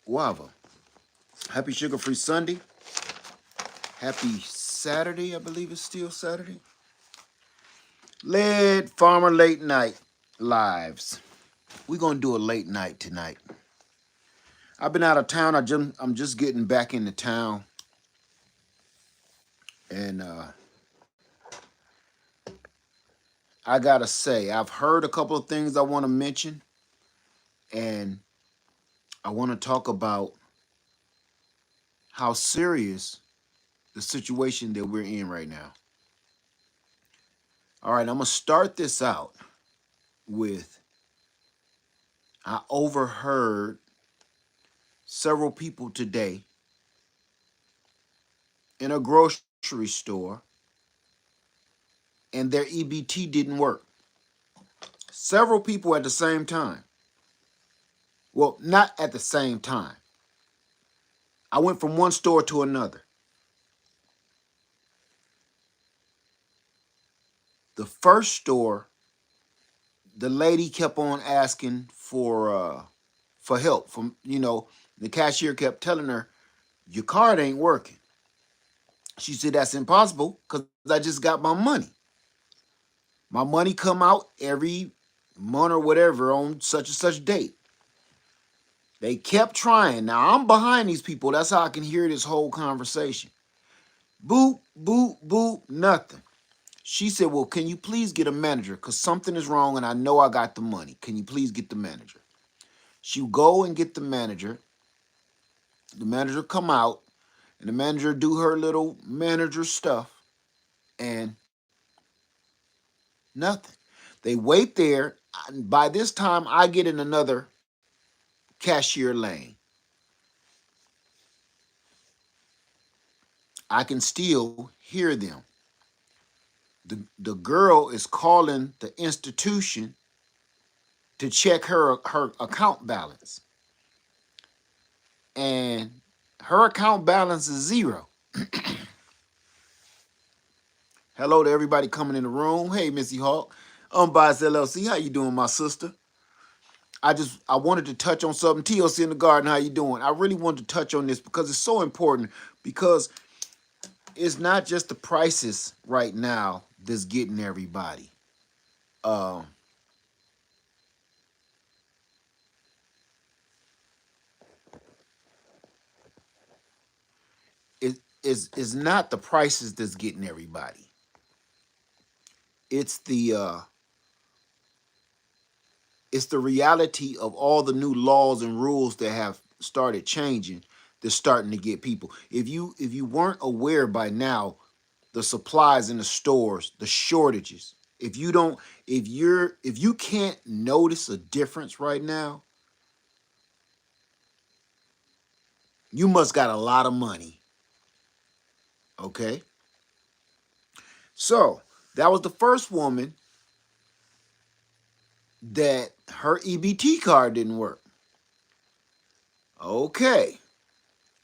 guava. Happy sugar-free Sunday. Happy Saturday, I believe it's still Saturday. Lead Farmer Late Night Lives. We're going to do a late night tonight. I've been out of town. I'm just getting back into town. And I got to say, I've heard a couple of things I want to mention. And I want to talk about how serious the situation that we're in right now. All right, I'm going to start this out with I overheard several people today in a grocery store and their EBT didn't work. Several people at the same time. Well, not at the same time. I went from one store to another. The first store, the lady kept on asking for help. From the cashier kept telling her, "Your card ain't working." She said, "That's impossible because I just got my money. My money come out every month or whatever on such and such date." They kept trying. Now I'm behind these people. That's how I can hear this whole conversation. Boop, boop, boop, nothing. She said, "Well, can you please get a manager? Because something is wrong and I know I got the money. Can you please get the manager?" She go and get the manager. The manager come out and the manager do her little manager stuff and nothing. They wait there. By this time, I get in another cashier lane. I can still hear them. The girl is calling the institution to check her account balance. And her account balance is zero. Hello to everybody coming in the room. Hey, Missy Hawk. Unbiased LLC. How you doing, my sister? I wanted to touch on something. TLC in the garden, how you doing? I really wanted to touch on this because it's so important, because it's not just the prices right now that's getting everybody. Um, it's not the prices that's getting everybody. It's the reality of all the new laws and rules that have started changing that's starting to get people. If you weren't aware by now, the supplies in the stores, the shortages. If you can't notice a difference right now, you must got a lot of money. Okay? So, that was the first woman that her EBT card didn't work. Okay.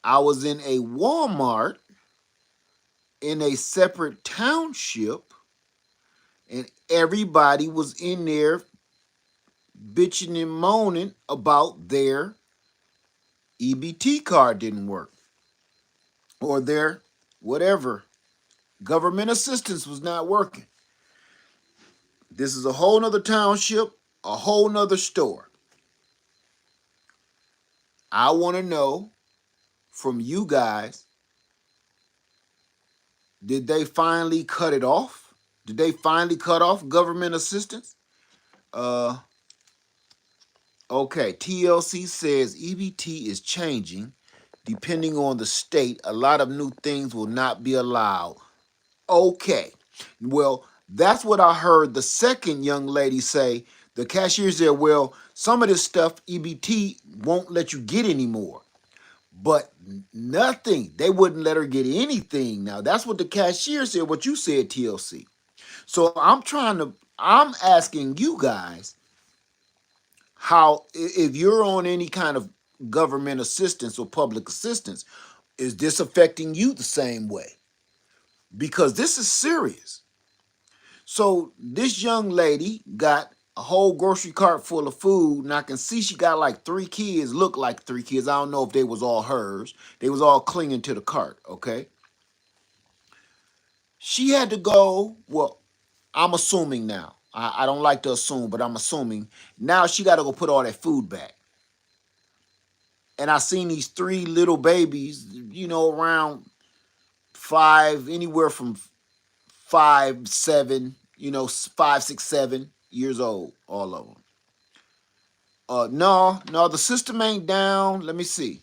I was in a Walmart in a separate township, and everybody was in there bitching and moaning about their EBT card didn't work, or their whatever government assistance was not working. This is a whole nother township, a whole nother store. I want to know from you guys, did they finally cut it off? Did they finally cut off government assistance? Uh, okay, TLC says EBT is changing depending on the state. A lot of new things will not be allowed. Okay, well, that's what I heard the second young lady say. The cashier said, "Well, some of this stuff EBT won't let you get anymore." But nothing. They wouldn't let her get anything. Now, that's what the cashier said, what you said, TLC. So I'm asking you guys how, if you're on any kind of government assistance or public assistance, is this affecting you the same way? Because this is serious. So this young lady got a whole grocery cart full of food, and I can see she got like 3 kids, look like 3 kids. I don't know if they was all hers. They was all clinging to the cart, okay? She had to go, well, I'm assuming now. I don't like to assume, but I'm assuming. Now she got to go put all that food back. And I seen these 3 little babies, around 5, anywhere from 5, 7, 5, 6, 7 years old, all of them. No, the system ain't down. Let me see.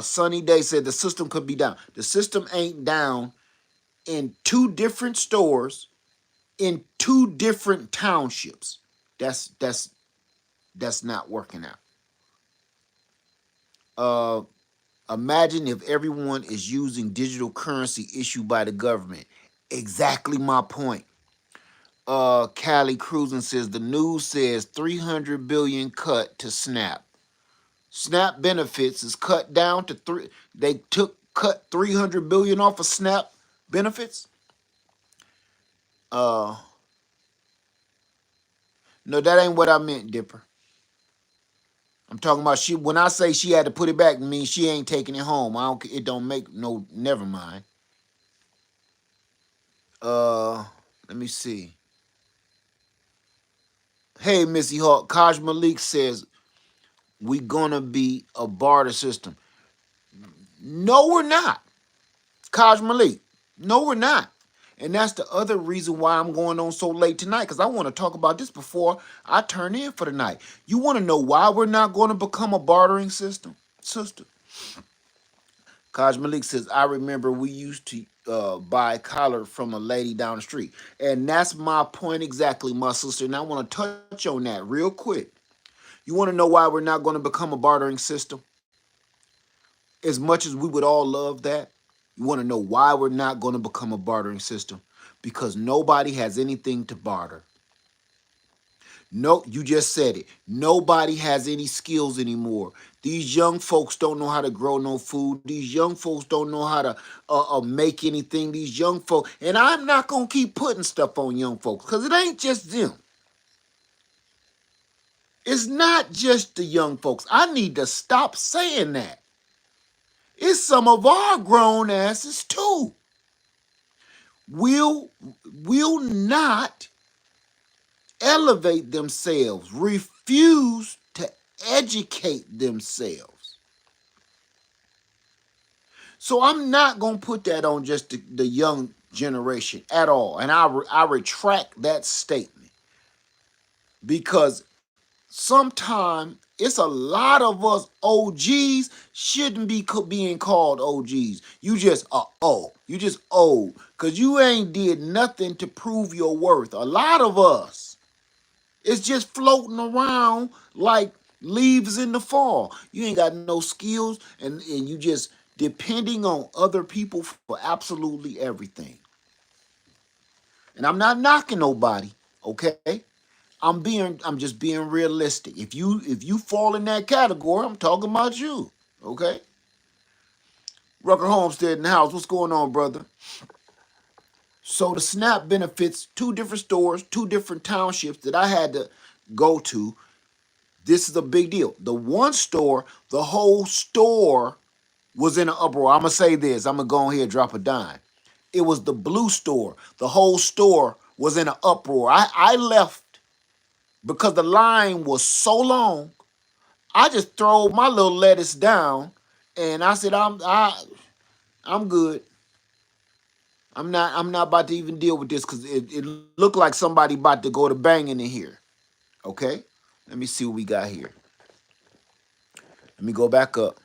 Sunny Day said the system could be down. The system ain't down in 2 different stores in 2 different townships. That's not working out. Uh, Imagine if everyone is using digital currency issued by the government. Exactly my point. Callie Cruising says the news says 300 billion cut to Snap. Snap benefits is cut down to three. They cut 300 billion off of Snap benefits. Uh, no, that ain't what I meant, Dipper. I'm talking about she. When I say she had to put it back, it means she ain't taking it home. I don't. It don't make no. Never mind. Uh, Let me see. Hey, Missy Hawk. Kaj Malik says we gonna be a barter system. No, we're not. Kaj Malik. No, we're not. And that's the other reason why I'm going on so late tonight, because I want to talk about this before I turn in for the night. You want to know why we're not going to become a bartering system? Sister. Kaj Malik says, I remember we used to buy a collar from a lady down the street. And that's my point exactly, my sister. And I want to touch on that real quick. You want to know why we're not going to become a bartering system? As much as we would all love that, you want to know why we're not going to become a bartering system? Because nobody has anything to barter. No, you just said it. Nobody has any skills anymore. These young folks don't know how to grow no food. These young folks don't know how to make anything. These young folks, and I'm not going to keep putting stuff on young folks because it ain't just them. It's not just the young folks. I need to stop saying that. It's some of our grown asses too. Will not elevate themselves, refuse to educate themselves. So I'm not going to put that on just the young generation at all. And I retract that statement because sometimes it's a lot of us OGs shouldn't be being called OGs. You just you just old because you ain't did nothing to prove your worth. A lot of us, it's just floating around like leaves in the fall. You ain't got no skills and you just depending on other people for absolutely everything. And I'm not knocking nobody, okay? I'm just being realistic. If you fall in that category, I'm talking about you. Okay? Rucker Homestead in the house. What's going on, brother? So the SNAP benefits 2 different stores, 2 different townships that I had to go to. This is a big deal. The one store, the whole store was in an uproar. I'm gonna say this. I'm gonna go ahead and drop a dime. It was the blue store. The whole store was in an uproar. I left because the line was so long. I just throw my little lettuce down, and I said, I'm good. I'm not about to even deal with this because it looked like somebody about to go to banging in here. Okay, let me see what we got here. Let me go back up.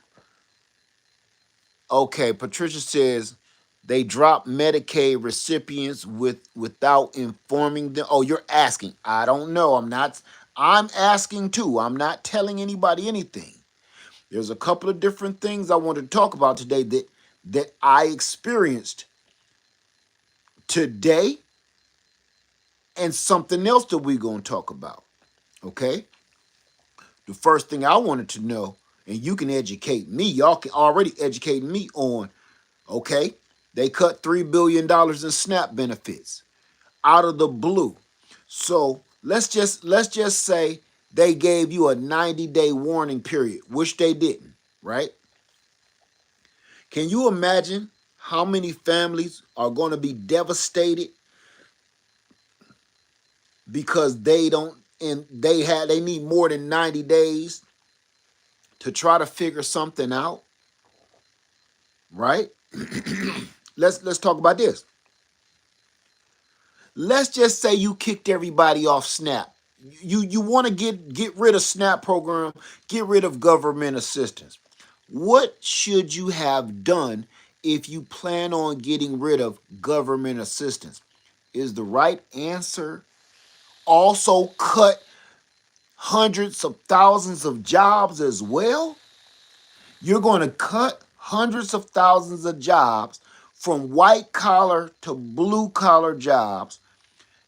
Okay, Patricia says they drop Medicaid recipients without informing them. Oh, you're asking. I don't know. I'm asking too. I'm not telling anybody anything. There's a couple of different things I want to talk about today that I experienced today and something else that we're going to talk about. Okay? The first thing I wanted to know, and you can educate me, y'all can already educate me on, okay? They cut $3 billion in SNAP benefits out of the blue. So Let's just say they gave you a 90-day warning period, which they didn't, right? Can you imagine how many families are going to be devastated because they don't and they need more than 90 days to try to figure something out, right? Let's talk about this. Let's just say you kicked everybody off SNAP. You want to get rid of SNAP program, get rid of government assistance. What should you have done if you plan on getting rid of government assistance? Is the right answer also cut hundreds of thousands of jobs as well? You're going to cut hundreds of thousands of jobs from white collar to blue collar jobs,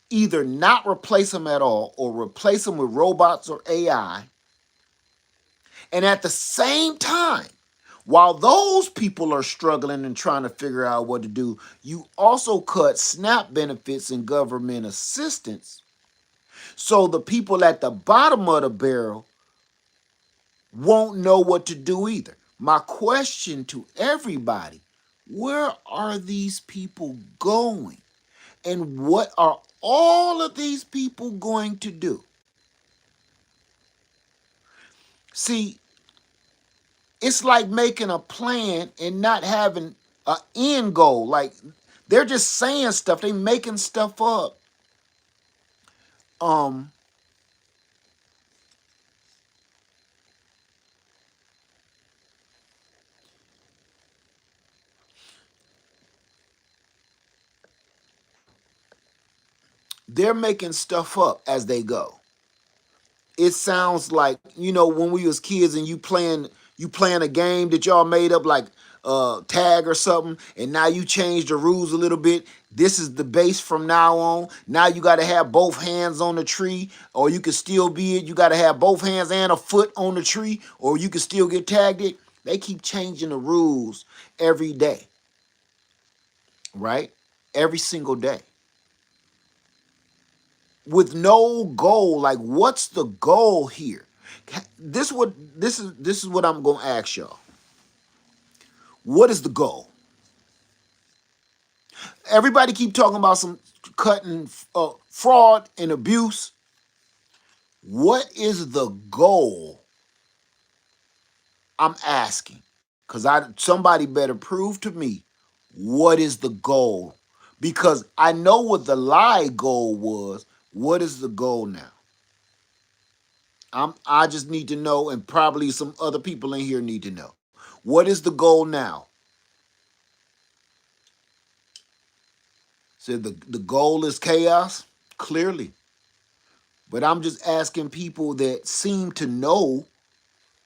either not replace them at all or replace them with robots or AI. And at the same time, while those people are struggling and trying to figure out what to do, you also cut SNAP benefits and government assistance. So the people at the bottom of the barrel won't know what to do either. My question to everybody, where are these people going? And what are all of these people going to do? See, it's like making a plan and not having an end goal. Like they're just saying stuff, they making stuff up. Um, they're making stuff up as they go. It sounds like, when we was kids and you playing a game that y'all made up, like tag or something, and now you changed the rules a little bit. This is the base from now on. Now you got to have both hands on the tree, or you can still be it. You got to have both hands and a foot on the tree, or you can still get tagged it. They keep changing the rules every day, right? Every single day, with no goal. Like, what's the goal here? This is what I'm gonna ask y'all. What is the goal? Everybody keep talking about some cutting fraud and abuse. What is the goal? I'm asking, because somebody better prove to me what is the goal, because I know what the lie goal was. What is the goal now? I just need to know, and probably some other people in here need to know. What is the goal now? So the goal is chaos, clearly. But I'm just asking people that seem to know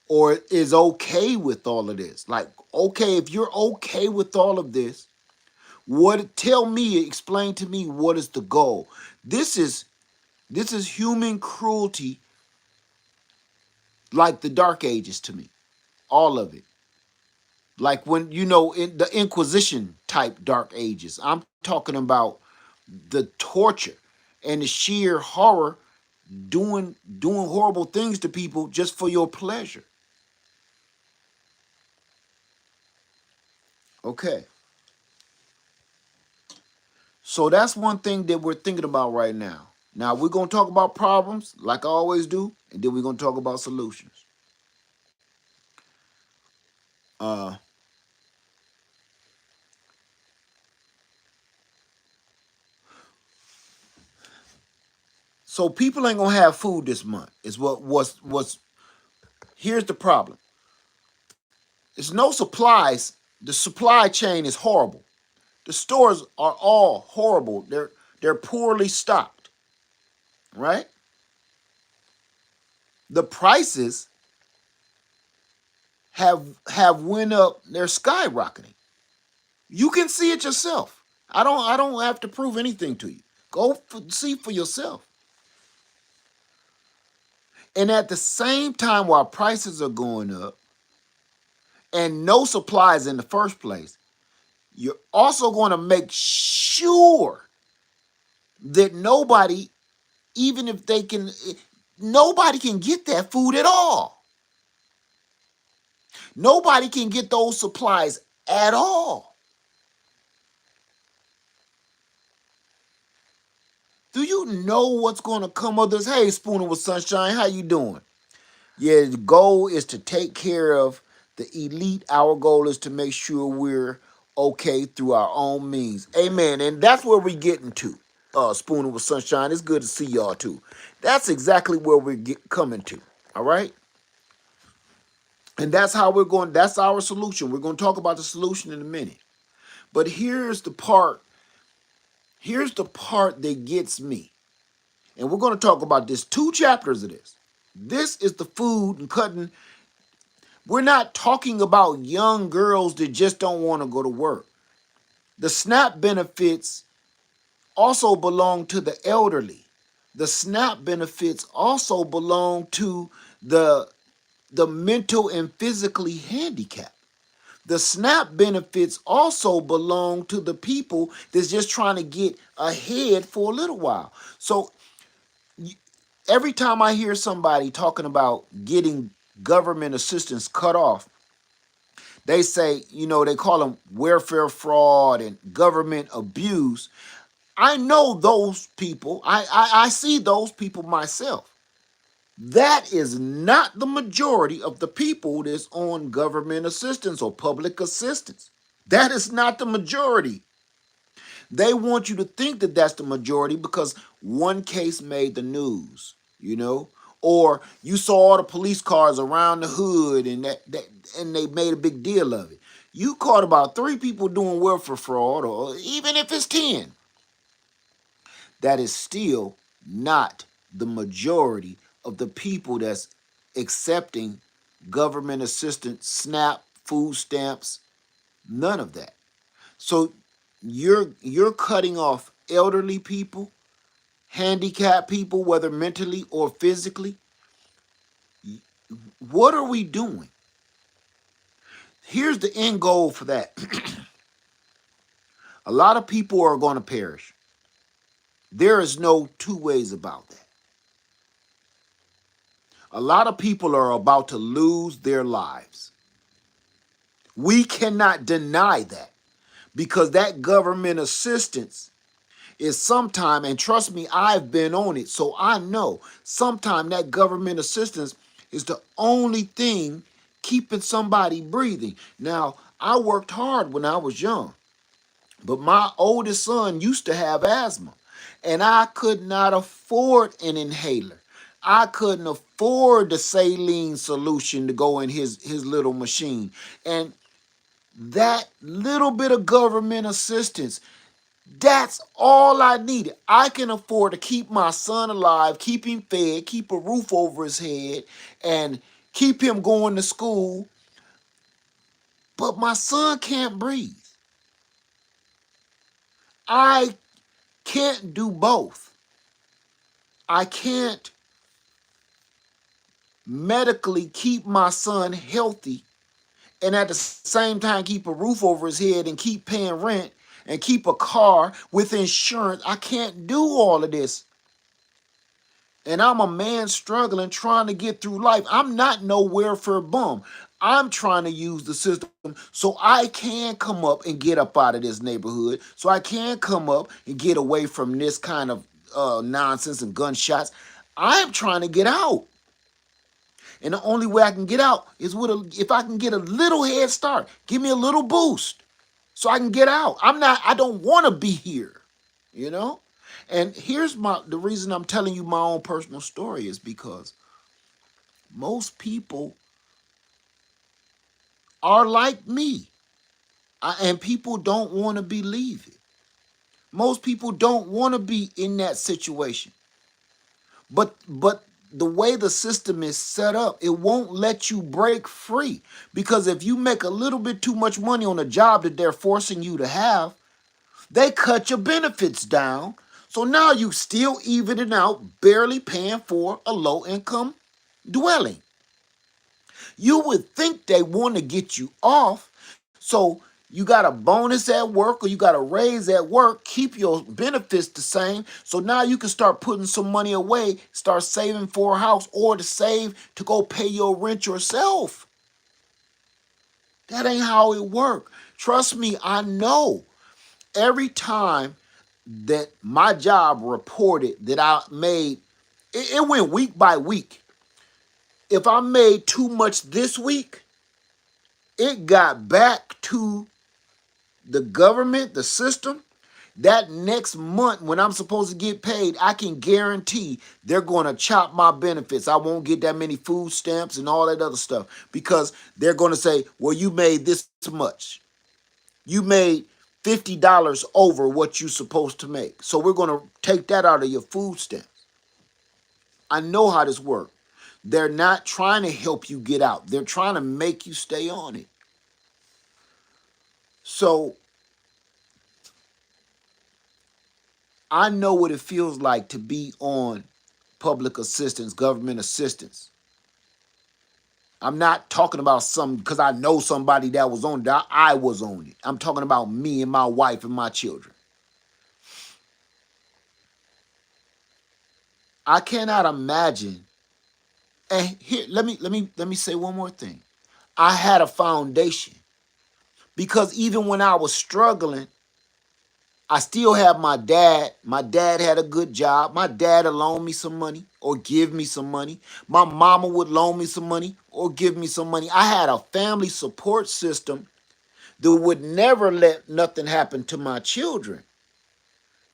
or is okay with all of this. Like, okay, if you're okay with all of this, explain to me what is the goal? This is human cruelty, like the Dark Ages to me. All of it. Like when, in the Inquisition type Dark Ages. I'm talking about the torture and the sheer horror, doing horrible things to people just for your pleasure. Okay. So that's one thing that we're thinking about right now. Now we're gonna talk about problems like I always do, and then we're gonna talk about solutions. Uh so people ain't gonna have food this month. Is what's here's the problem. There's no supplies. The supply chain is horrible. The stores are all horrible. They're poorly stocked, right? The prices have went up. They're skyrocketing. You can see it yourself. I don't have to prove anything to you. See for yourself. And at the same time, while prices are going up and no supplies in the first place, you're also going to make sure that nobody even if they can, nobody can get that food at all. Nobody can get those supplies at all. Do you know what's going to come of this? Hey, Spooner with Sunshine, how you doing? Yeah, the goal is to take care of the elite. Our goal is to make sure we're okay through our own means. Amen. And that's where we're getting to. Spooner with Sunshine. It's good to see y'all too. That's exactly where coming to. All right. And that's how we're going. That's our solution. We're going to talk about the solution in a minute. But here's the part. Here's the part that gets me. And we're going to talk about this 2 chapters of this. This is the food and cutting. We're not talking about young girls that just don't want to go to work. The SNAP benefits also belong to the elderly. The SNAP benefits also belong to the, the mental and physically handicapped. The SNAP benefits also belong to the people that's just trying to get ahead for a little while. So every time I hear somebody talking about getting government assistance cut off, they say, they call them welfare fraud and government abuse. I know those people. I see those people myself. That is not the majority of the people that's on government assistance or public assistance. That is not the majority. They want you to think that that's the majority because one case made the news, or you saw all the police cars around the hood and they made a big deal of it. You caught about 3 people doing welfare fraud, or even if it's 10, that is still not the majority of the people that's accepting government assistance, SNAP, food stamps, none of that. So you're cutting off elderly people, handicapped people, whether mentally or physically. What are we doing? Here's the end goal for that. A lot of people are going to perish. There is no 2 ways about that. A lot of people are about to lose their lives. We cannot deny that because that government assistance is sometime, and trust me, I've been on it, so I know sometime that government assistance is the only thing keeping somebody breathing. Now, I worked hard when I was young, but my oldest son used to have asthma, and I could not afford an inhaler. I couldn't afford the saline solution to go in his little machine. And that little bit of government assistance, that's all I needed. I can afford to keep my son alive, keep him fed, keep a roof over his head, and keep him going to school. But my son can't breathe. I can't do both. I can't medically keep my son healthy and at the same time keep a roof over his head and keep paying rent and keep a car with insurance. I can't do all of this. And I'm a man struggling, trying to get through life. I'm not no welfare bum. I'm trying to use the system so I can come up and get up out of this neighborhood, so I can come up and get away from this kind of nonsense and gunshots. I'm trying to get out. And the only way I can get out is if I can get a little head start. Give me a little boost so I can get out. I don't want to be here, you know? And here's the reason I'm telling you my own personal story is because most people are like me. And people don't want to believe it. Most people don't want to be in that situation. But the way the system is set up, it won't let you break free. Because if you make a little bit too much money on a job that they're forcing you to have, they cut your benefits down. So now you still evening out, barely paying for a low income dwelling. You would think they want to get you off. So You got a bonus at work or you got a raise at work, keep your benefits the same. So now you can start putting some money away, start saving for a house or to save to go pay your rent yourself. That ain't how it works. Trust me, I know. Every time that my job reported that I made, it went week by week. If I made too much this week, it got back to the government, the system. That next month, when I'm supposed to get paid, I can guarantee they're going to chop my benefits. I won't get that many food stamps and all that other stuff because they're going to say, well, you made this much. You made $50 over what you're supposed to make. So we're going to take that out of your food stamps. I know how this works. They're not trying to help you get out. They're trying to make you stay on it. So I know what it feels like to be on public assistance, government assistance. I'm not talking about some because I know somebody that was on it. I was on it. I'm talking about me and my wife and my children. I cannot imagine. And here, let me say one more thing. I had a foundation because even when I was struggling, I still have my dad. My dad had a good job. My dad would loan me some money or give me some money. My mama would loan me some money or give me some money. I had a family support system that would never let nothing happen to my children.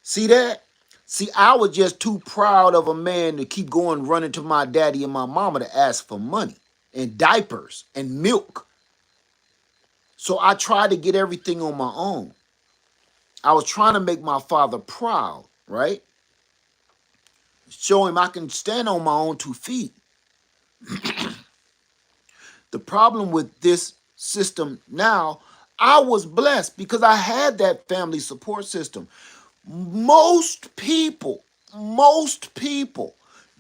See that? See, I was just too proud of a man to keep going running to my daddy and my mama to ask for money and diapers and milk. So I tried to get everything on my own. I was trying to make my father proud, right? Show him I can stand on my own 2 feet. The problem with this system now, I was blessed because I had that family support system. Most people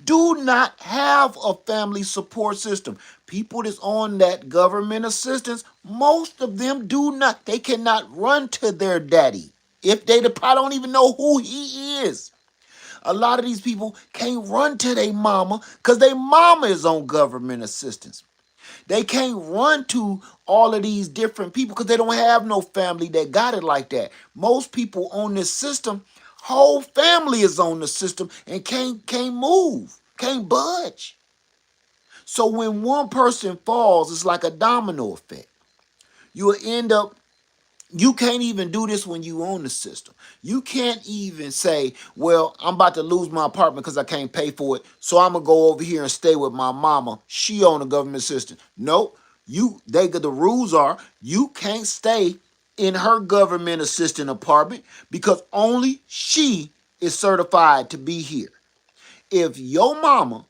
do not have a family support system. People that's on that government assistance, most of them do not. They cannot run to their daddy. If they probably don't even know who he is. A lot of these people can't run to their mama because their mama is on government assistance. They can't run to all of these different people because they don't have no family that got it like that. Most people on this system, whole family is on the system and can't move, can't budge. So when one person falls, it's like a domino effect. You will end up. You can't even do this when you own the system. You can't even say, well, I'm about to lose my apartment because I can't pay for it. So I'm gonna go over here and stay with my mama. She on a government system. Nope. The rules are you can't stay in her government assistant apartment because only she is certified to be here. If your mama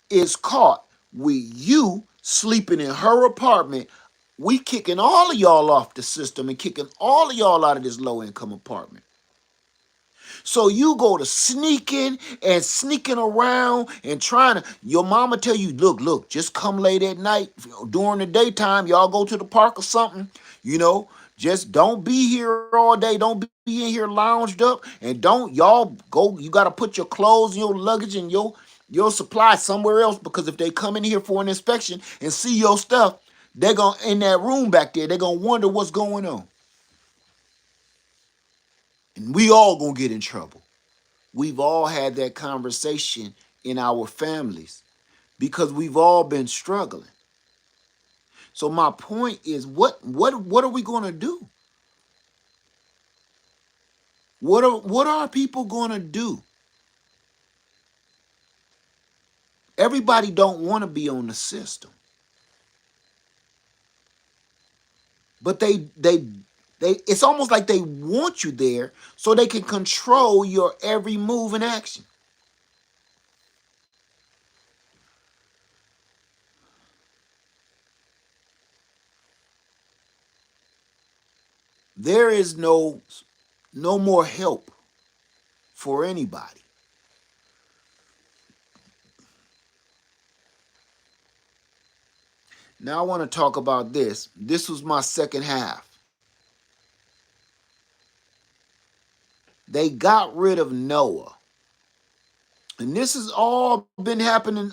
is caught with you sleeping in her apartment, we kicking all of y'all off the system and kicking all of y'all out of this low income apartment. So you go to sneaking and sneaking around and trying to, your mama tell you, look, just come late at night. During the daytime, y'all go to the park or something, you know, just don't be here all day. Don't be in here lounged up and don't y'all go, you got to put your clothes and your luggage and your supply somewhere else because if they come in here for an inspection and see your stuff, they're going to, in that room back there, they're going to wonder what's going on. And we all going to get in trouble. We've all had that conversation in our families because we've all been struggling. So my point is, what are we going to do? What are people going to do? Everybody don't want to be on the system, but they it's almost like they want you there so they can control your every move and action. There is no more help for anybody. Now I want to talk about this. This was my second half. They got rid of Noah. And this has all been happening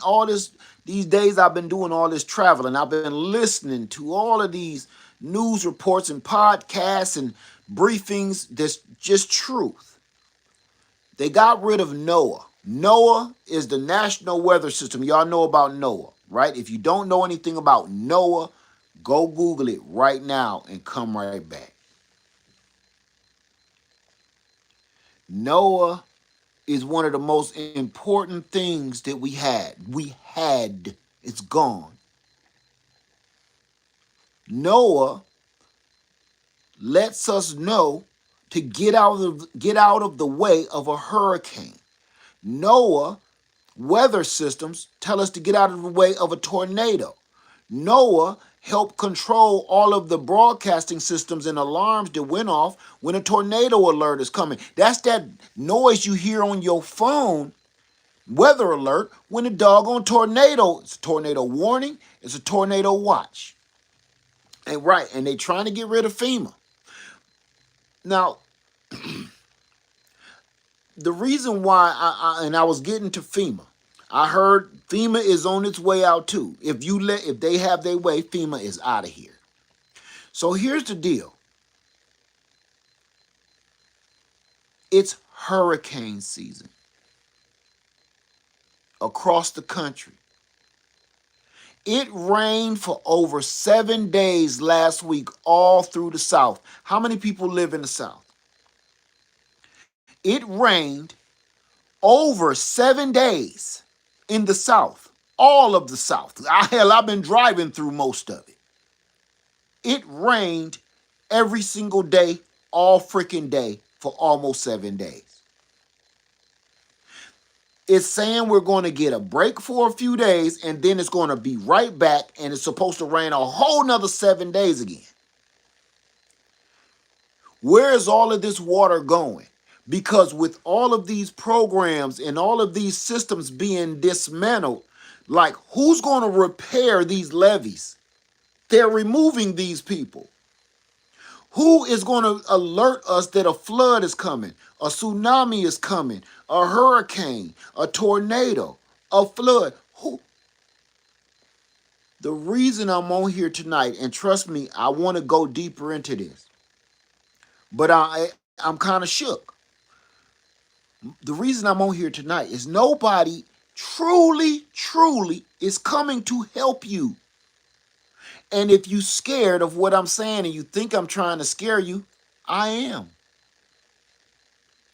these days I've been doing all this traveling. I've been listening to all of these news reports and podcasts and briefings that's just truth. They got rid of Noah. Noah is the national weather system. Y'all know about Noah, right? If you don't know anything about Noah, go Google it right now and come right back. Noah is one of the most important things that we had. It's gone. Noah lets us know to get out of the way of a hurricane. Noah weather systems tell us to get out of the way of a tornado. Noah helped control all of the broadcasting systems and alarms that went off when a tornado alert is coming. That's that noise you hear on your phone, weather alert, when a doggone tornado, it's a tornado warning, it's a tornado watch. And right, and they trying to get rid of FEMA. Now, the reason why I was getting to FEMA, I heard FEMA is on its way out too. If they have their way, FEMA is out of here. So here's the deal. It's hurricane season across the country. It rained for over 7 days last week all through the South. How many people live in the South? It rained over 7 days in the South, all of the South. Hell, I've been driving through most of it. It rained every single day, all freaking day, for almost 7 days. It's saying we're going to get a break for a few days, and then it's going to be right back, and it's supposed to rain a whole nother 7 days again. Where is all of this water going? Because with all of these programs and all of these systems being dismantled, like, who's going to repair these levees? They're removing these people. Who is going to alert us that a flood is coming, a tsunami is coming, a hurricane, a tornado, a flood? Who? The reason I'm on here tonight, and trust me, I want to go deeper into this, but I'm kind of shook. The reason I'm on here tonight is nobody truly is coming to help you. And if you scared of what I'm saying and you think I'm trying to scare you, I am.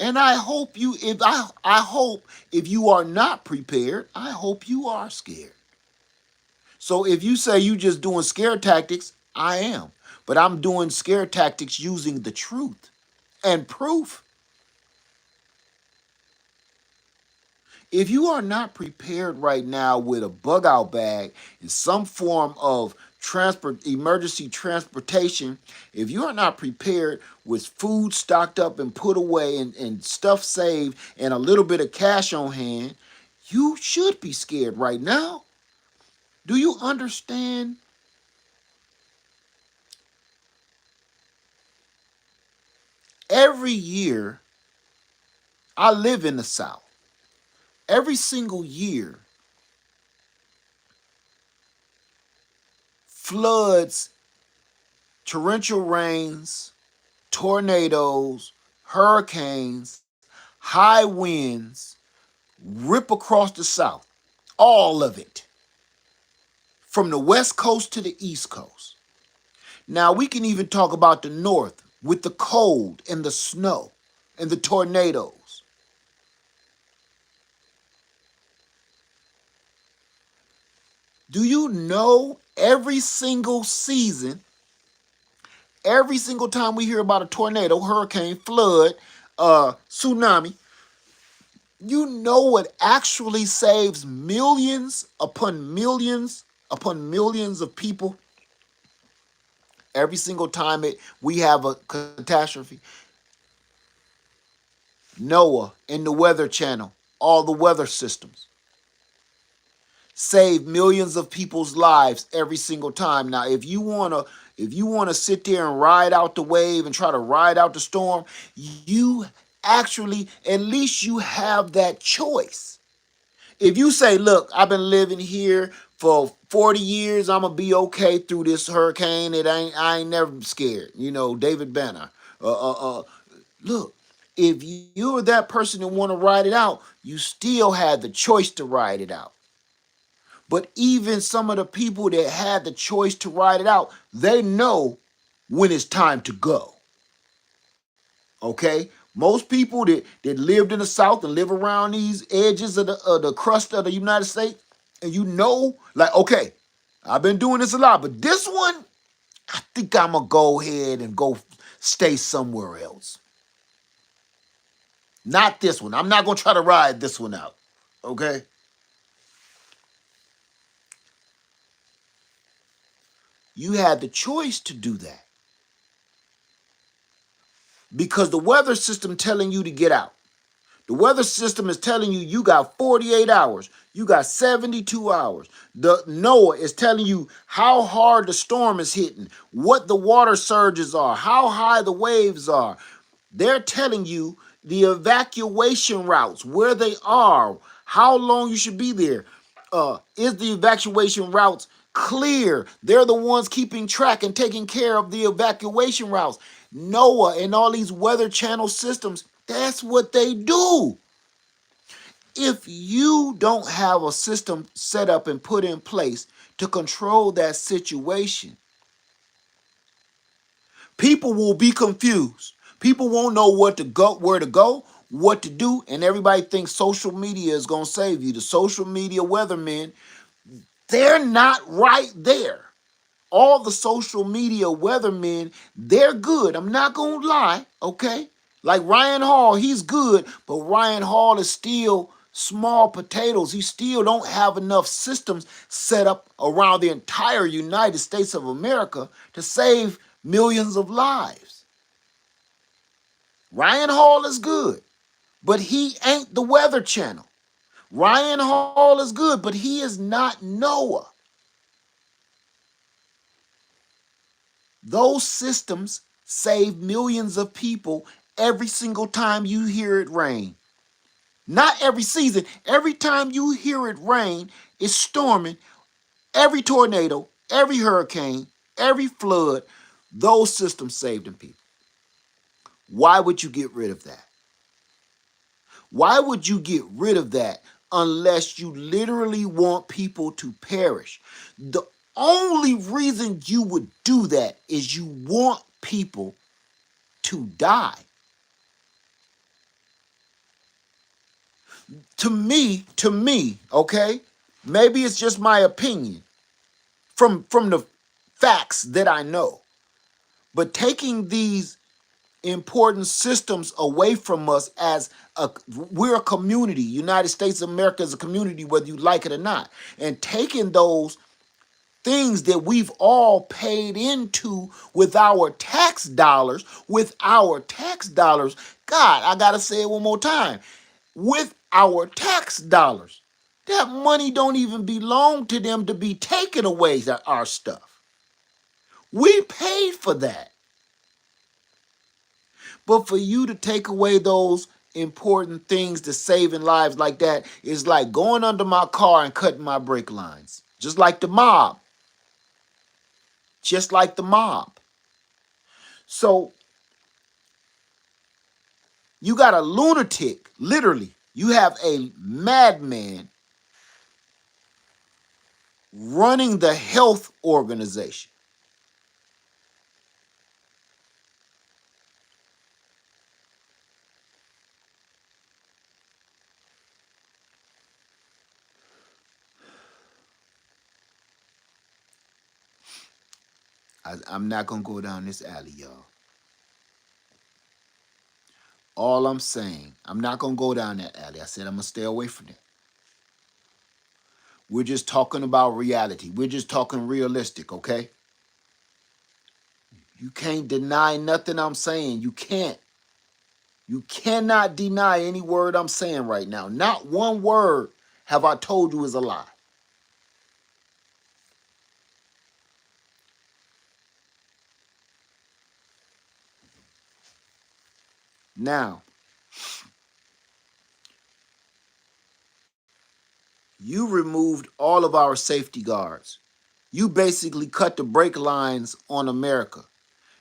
And I hope if you are not prepared, I hope you are scared. So if you say you just doing scare tactics, I am. But I'm doing scare tactics using the truth and proof. If you are not prepared right now with a bug out bag in some form of emergency transportation, if you are not prepared with food stocked up and put away and stuff saved and a little bit of cash on hand, you should be scared right now. Do you understand? Every year, I live in the South. Every single year, floods, torrential rains, tornadoes, hurricanes, high winds rip across the South. All of it. From the West Coast to the East Coast. Now, we can even talk about the North with the cold and the snow and the tornadoes. Do you know every single season, every single time we hear about a tornado, hurricane, flood, tsunami, you know what actually saves millions upon millions of people every single time we have a catastrophe? NOAA and the Weather Channel, all the weather systems. Save millions of people's lives every single time. Now, if you wanna sit there and ride out the wave and try to ride out the storm, you actually, at least you have that choice. If you say, look, I've been living here for 40 years, I'm gonna be okay through this hurricane. I ain't never scared. You know, David Banner. Look, if you're that person that want to ride it out, you still had the choice to ride it out. But even some of the people that had the choice to ride it out, they know when it's time to go. Okay? Most people that lived in the South and live around these edges of the crust of the United States, and you know, like, okay, I've been doing this a lot, but this one, I think I'm gonna go ahead and go stay somewhere else. Not this one. I'm not gonna try to ride this one out. Okay? You had the choice to do that because the weather system telling you to get out. The weather system is telling you you got 48 hours. You got 72 hours. The NOAA is telling you how hard the storm is hitting, what the water surges are, how high the waves are. They're telling you the evacuation routes, where they are, how long you should be there. Is the evacuation routes clear? They're the ones keeping track and taking care of the evacuation routes. NOAA and all these weather channel systems, that's what they do. If you don't have a system set up and put in place to control that situation, people will be confused. People won't know what to go, where to go, what to do, and everybody thinks social media is going to save you. The social media weathermen, they're not right there. All the social media weathermen, they're good. I'm not going to lie, okay? Like Ryan Hall, he's good, but Ryan Hall is still small potatoes. He still don't have enough systems set up around the entire United States of America to save millions of lives. Ryan Hall is good, but he ain't the Weather Channel. Ryan Hall is good, but he is not NOAA. Those systems save millions of people every single time you hear it rain. Not every season. Every time you hear it rain, it's storming. Every tornado, every hurricane, every flood, those systems saved them people. Why would you get rid of that? Why would you get rid of that unless you literally want people to perish? The only reason you would do that is you want people to die. To me, okay? Maybe it's just my opinion from the facts that I know. But taking these important systems away from us as we're a community. United States of America is a community, whether you like it or not. And taking those things that we've all paid into with our tax dollars. God, I gotta say it one more time. With our tax dollars. That money don't even belong to them to be taken away our stuff. We paid for that. But for you to take away those important things to saving lives like that is like going under my car and cutting my brake lines. Just like the mob. Just like the mob. So you got a lunatic, literally. You have a madman running the health organization. I'm not going to go down this alley, y'all. All I'm saying, I'm not going to go down that alley. I said I'm going to stay away from it. We're just talking about reality. We're just talking realistic, okay? You can't deny nothing I'm saying. You can't. You cannot deny any word I'm saying right now. Not one word have I told you is a lie. Now, You removed all of our safety guards. You basically cut the brake lines on America.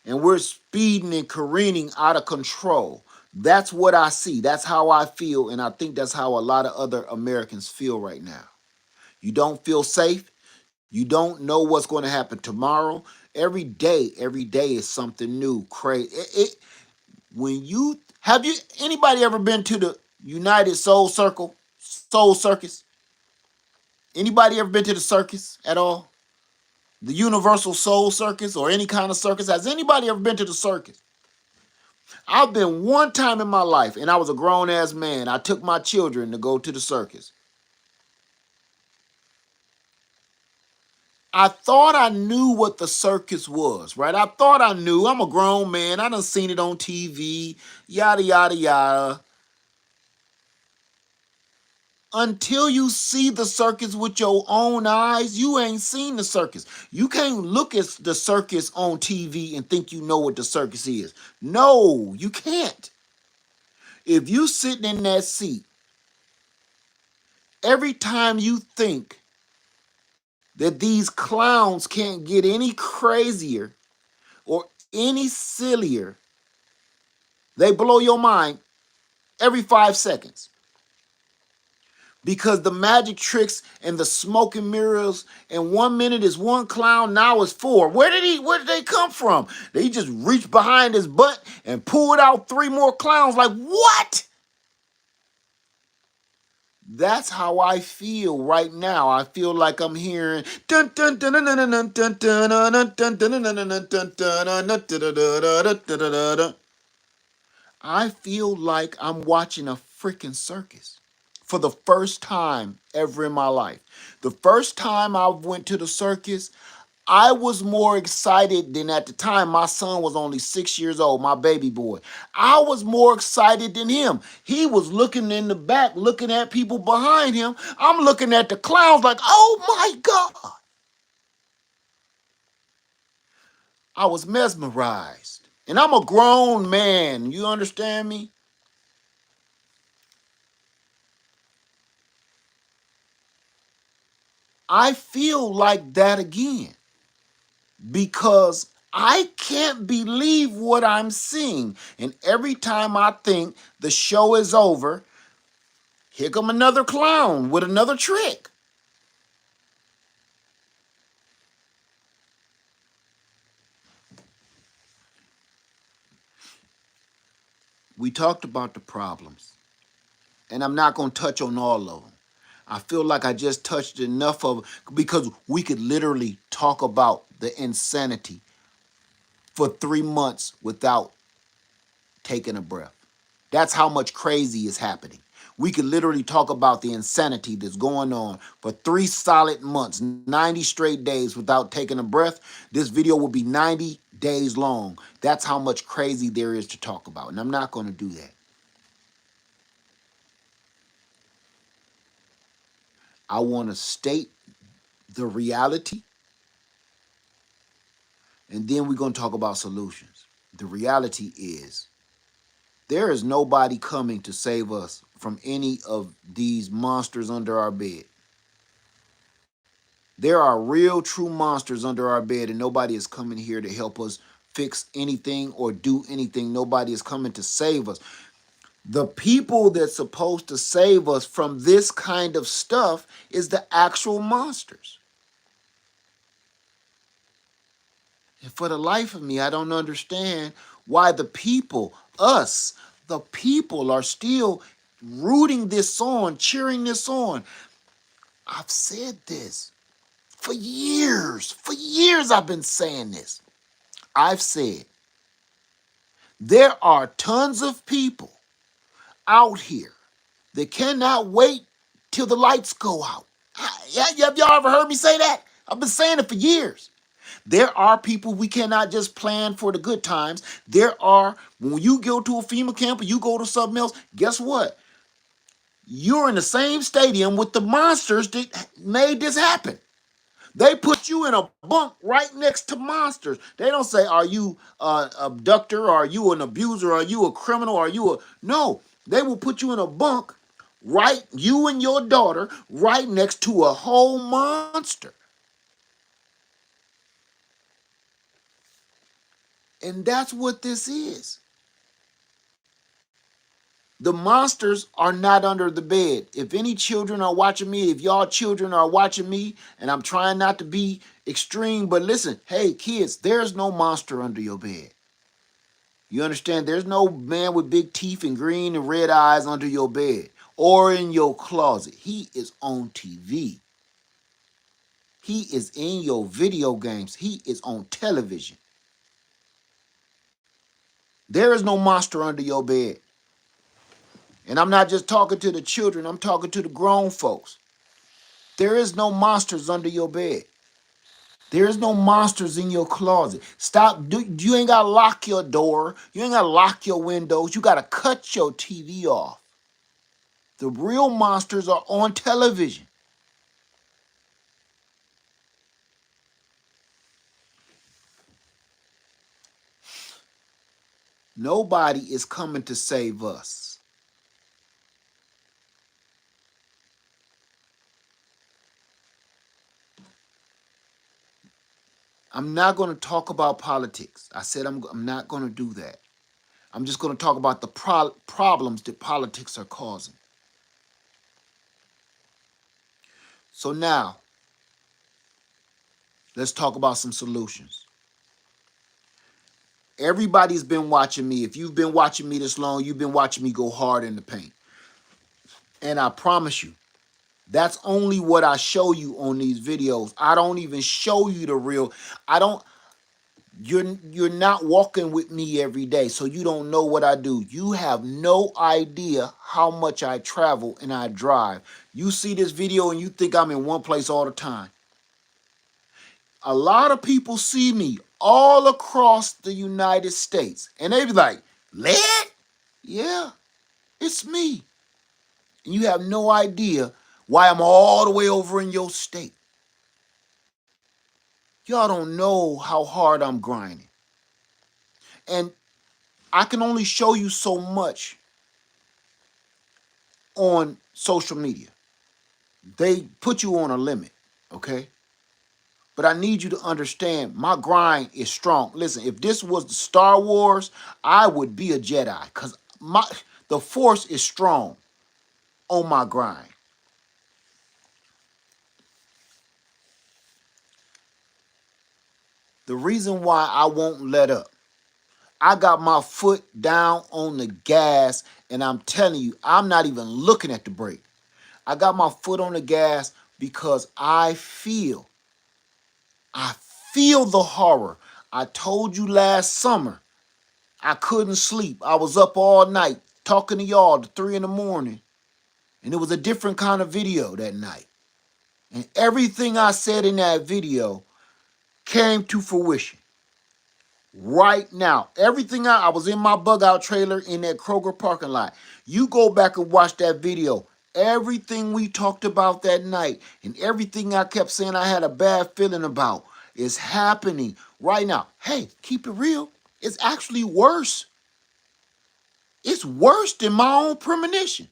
And we're speeding and careening out of control. That's what I see. That's how I feel. And I think that's how a lot of other Americans feel right now. You don't feel safe. You don't know what's going to happen tomorrow. Every day is something new. Crazy. When you have you anybody ever been to the United Soul Circus? Anybody ever been to the circus at all? The Universal Soul Circus or any kind of circus? Has anybody ever been to the circus? I've been one time in my life, and I was a grown ass man. I took my children to go to the circus. I thought I knew what the circus was, right? I thought I knew. I'm a grown man. I done seen it on TV, yada, yada, yada. Until you see the circus with your own eyes, you ain't seen the circus. You can't look at the circus on TV and think you know what the circus is. No, you can't. If you sitting in that seat, every time you think that these clowns can't get any crazier or any sillier, they blow your mind every 5 seconds. Because the magic tricks and the smoke and mirrors, and 1 minute is one clown, now it's four. Where did they come from? They just reached behind his butt and pulled out three more clowns. Like, what? That's how I feel right now. I feel like I'm hearing dun dun dun dun dun dun dun dun dun dun dun dun. I feel like I'm watching a freaking circus for the first time ever in my life. The first time I went to the circus, I was more excited than at the time. My son was only 6 years old, my baby boy. I was more excited than him. He was looking in the back, looking at people behind him. I'm looking at the clowns like, oh my God. I was mesmerized. And I'm a grown man. You understand me? I feel like that again because I can't believe what I'm seeing. And every time I think the show is over, here come another clown with another trick. We talked about the problems, and I'm not going to touch on all of them. I feel like I just touched enough of because we could literally talk about the insanity for 3 months without taking a breath. That's how much crazy is happening. We could literally talk about the insanity that's going on for 3 solid months, 90 straight days without taking a breath. This video will be 90 days long. That's how much crazy there is to talk about. And I'm not going to do that. I want to state the reality, and then we're going to talk about solutions. The reality is there is nobody coming to save us from any of these monsters under our bed. There are real, true monsters under our bed, and nobody is coming here to help us fix anything or do anything. Nobody is coming to save us. The people that's supposed to save us from this kind of stuff is the actual monsters. And for the life of me, I don't understand why the people, us, the people are still rooting this on, cheering this on. I've said this for years. For years I've been saying this. I've said there are tons of people out here that cannot wait till the lights go out. Have y'all ever heard me say that? I've been saying it for years. There are people we cannot just plan for the good times. There are, when you go to a FEMA camp or you go to something else, guess what? You're in the same stadium with the monsters that made this happen. They put you in a bunk right next to monsters. They don't say, are you an abductor? Are you an abuser? Are you a criminal? Are you a... No, they will put you in a bunk Right, you and your daughter right next to a whole monster. And that's what this is. The monsters are not under the bed. If any children are watching me, if y'all children are watching me, and I'm trying not to be extreme, but listen, hey kids, there's no monster under your bed. You understand? There's no man with big teeth and green and red eyes under your bed or in your closet. He is on TV. He is in your video games. He is on television. There is no monster under your bed. And I'm not just talking to the children, I'm talking to the grown folks. There is no monsters under your bed. There is no monsters in your closet. Stop. You ain't got to lock your door. You ain't got to lock your windows. You got to cut your TV off. The real monsters are on television. Nobody is coming to save us. I'm not going to talk about politics. I said I'm not going to do that. I'm just going to talk about the problems that politics are causing. So now, let's talk about some solutions. Everybody's been watching me. If you've been watching me this long, you've been watching me go hard in the paint. And I promise you, that's only what I show you on these videos. I don't even show you the real. I don't you're not walking with me every day, so you don't know what I do. You have no idea how much I travel and I drive. You see this video and you think I'm in one place all the time. A lot of people see me all across the United States and they be like, "Lead? Yeah, it's me." And you have no idea why I'm all the way over in your state. Y'all don't know how hard I'm grinding. And I can only show you so much on social media. They put you on a limit, okay? But I need you to understand my grind is strong. Listen, if this was the Star Wars, I would be a Jedi because the force is strong on my grind. The reason why I won't let up, I got my foot down on the gas, and I'm telling you, I'm not even looking at the brake. I got my foot on the gas because I feel the horror. I told you last summer, I couldn't sleep. I was up all night talking to y'all to 3 in the morning, and it was a different kind of video that night. And everything I said in that video came to fruition. Right now, everything I was in my bug out trailer in that Kroger parking lot. You go back and watch that video. Everything we talked about that night and everything I kept saying I had a bad feeling about is happening right now. Hey, keep it real. It's actually worse. It's worse than my own premonition.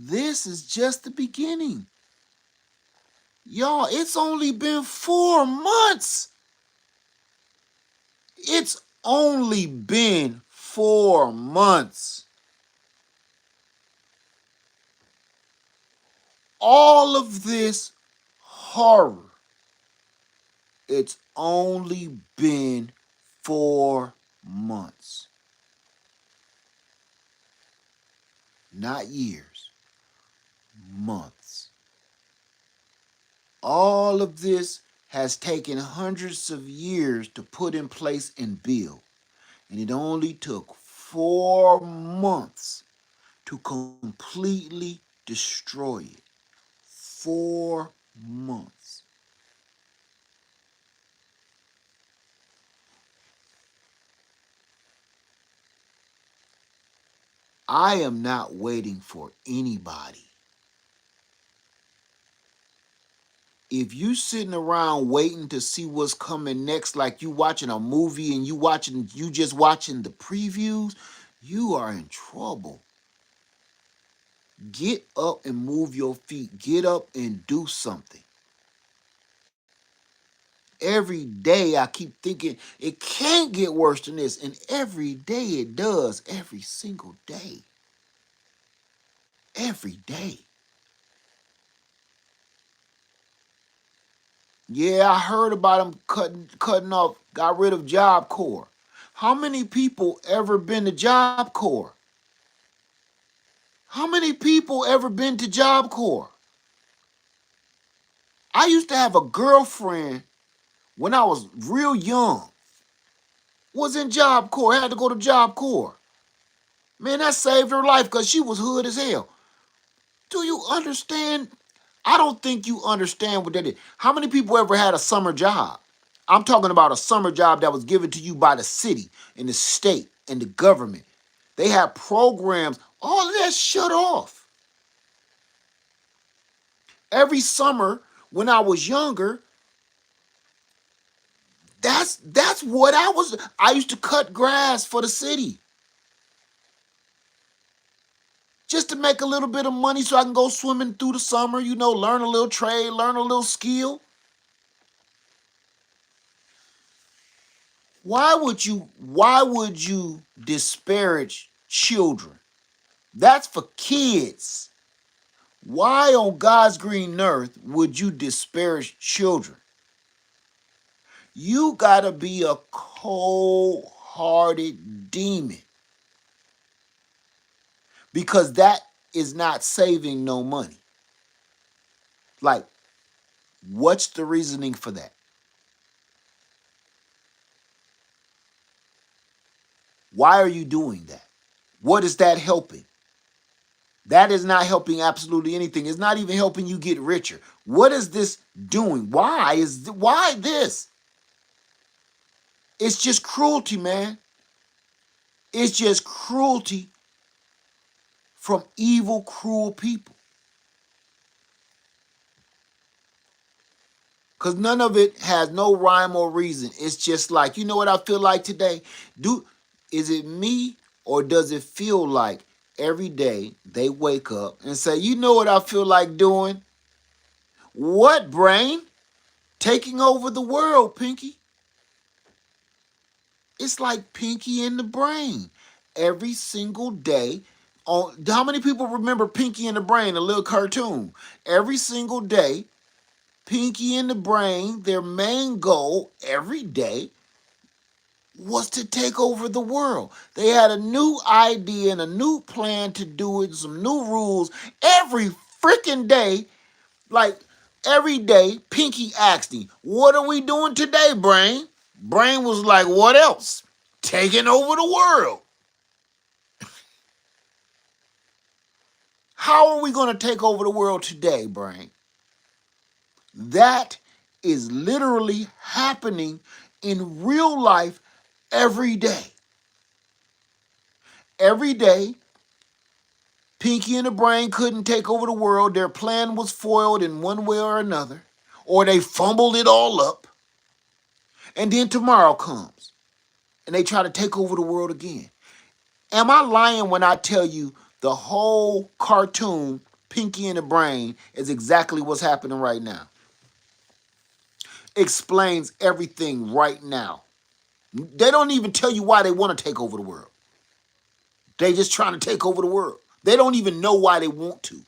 This is just the beginning. Y'all, it's only been 4 months. It's only been 4 months. All of this horror, it's only been 4 months. Not years, months. All of this has taken hundreds of years to put in place and build. And it only took 4 months to completely destroy it. 4 months. I am not waiting for anybody. If you sitting around waiting to see what's coming next, like you watching a movie and you just watching the previews, you are in trouble. Get up and move your feet. Get up and do something. Every day I keep thinking it can't get worse than this. And every day it does. Every single day. Every day. Yeah, I heard about them cutting off, got rid of Job Corps. How many people ever been to Job Corps? How many people ever been to Job Corps? I used to have a girlfriend when I was real young. Was in Job Corps, had to go to Job Corps. Man, that saved her life because she was hood as hell. Do you understand? I don't think you understand what that is. How many people ever had a summer job? I'm talking about a summer job that was given to you by the city and the state and the government. They had programs, all of that shut off. Every summer when I was younger, that's what I was. I used to cut grass for the city just to make a little bit of money so I can go swimming through the summer, learn a little trade, learn a little skill. Why would you disparage children? That's for kids. Why on God's green earth would you disparage children? You gotta be a cold-hearted demon because that is not saving no money. Like, what's the reasoning for that? Why are you doing that? What is that helping? That is not helping absolutely anything. It's not even helping you get richer. What is this doing? Why this? It's just cruelty, man. It's just cruelty from evil, cruel people. Because none of it has no rhyme or reason. It's just like, you know what I feel like today? Is it me or does it feel like every day they wake up and say, you know what I feel like doing? What, brain? Taking over the world, Pinky. It's like Pinky in the Brain. Every single day. How many people remember Pinky in the Brain, a little cartoon? Every single day, Pinky in the Brain, their main goal every day was to take over the world. They had a new idea and a new plan to do it, some new rules every freaking day. Like every day, Pinky asked him, "What are we doing today, Brain?" Brain was like, "What else? Taking over the world. How are we going to take over the world today, Brain?" That is literally happening in real life every day. Every day, Pinky and the Brain couldn't take over the world. Their plan was foiled in one way or another, or they fumbled it all up. And then tomorrow comes, and they try to take over the world again. Am I lying when I tell you the whole cartoon, Pinky and the Brain, is exactly what's happening right now? Explains everything right now. They don't even tell you why they want to take over the world. They just trying to take over the world. They don't even know why they want to.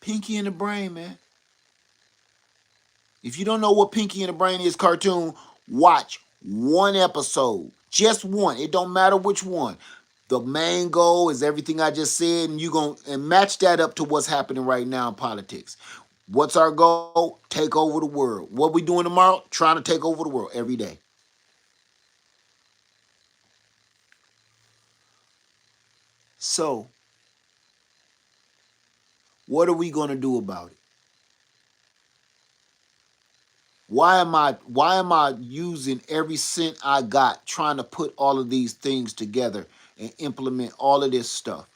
Pinky and the Brain, man. If you don't know what Pinky and the Brain is cartoon, watch one episode. Just one. It don't matter which one. The main goal is everything I just said, and you going and match that up to what's happening right now in politics. What's our goal? Take over the world. What we doing tomorrow? Trying to take over the world every day. So, what are we going to do about it? Why am I using every cent I got trying to put all of these things together and implement all of this stuff?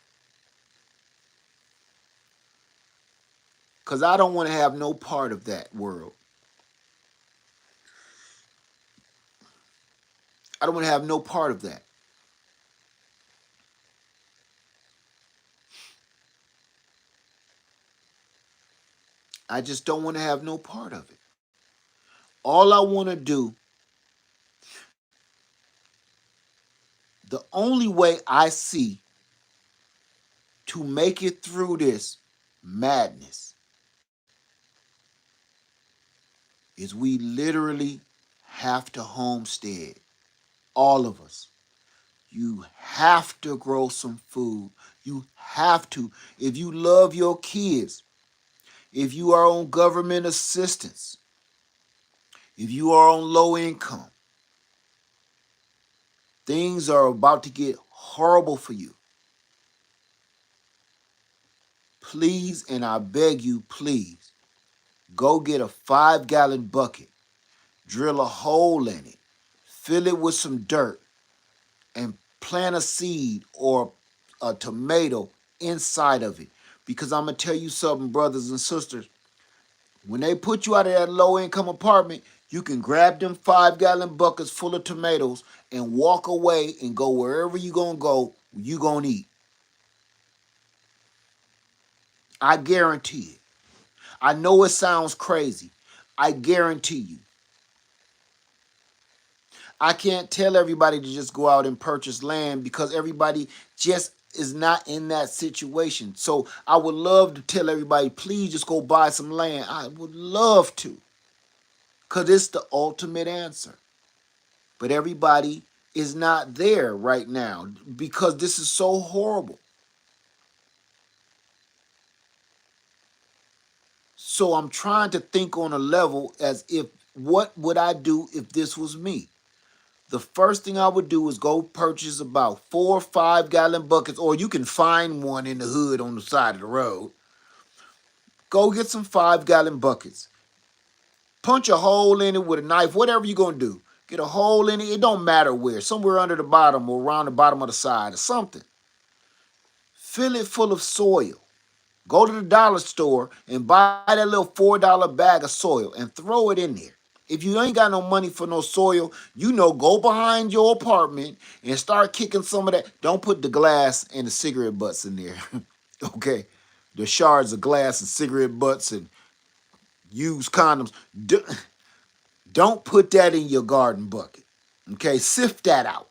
because I don't want to have no part of that world. I don't want to have no part of that. I just don't want to have no part of it. All I want to do, the only way I see to make it through this madness is we literally have to homestead. All of us. You have to grow some food. You have to. If you love your kids, if you are on government assistance, if you are on low income, things are about to get horrible for you. Please, and I beg you, please, go get a 5-gallon bucket, drill a hole in it, fill it with some dirt, and plant a seed or a tomato inside of it. Because I'm going to tell you something, brothers and sisters. When they put you out of that low income apartment, you can grab them 5-gallon buckets full of tomatoes and walk away and go wherever you going to go, you going to eat. I guarantee it. I know it sounds crazy. I guarantee you. I can't tell everybody to just go out and purchase land because everybody just is not in that situation. So I would love to tell everybody, please just go buy some land. I would love to because it's the ultimate answer. But everybody is not there right now because this is so horrible. So I'm trying to think on a level as if, what would I do if this was me? The first thing I would do is go purchase about 4 or 5-gallon buckets, or you can find one in the hood on the side of the road. Go get some 5-gallon buckets. Punch a hole in it with a knife, whatever you're going to do. Get a hole in it. It don't matter where. Somewhere under the bottom or around the bottom of the side or something. Fill it full of soil. Go to the dollar store and buy that little $4 bag of soil and throw it in there. If you ain't got no money for no soil, go behind your apartment and start kicking some of that. Don't put the glass and the cigarette butts in there. Okay? The shards of glass and cigarette butts and used condoms. Don't put that in your garden bucket. Okay? Sift that out.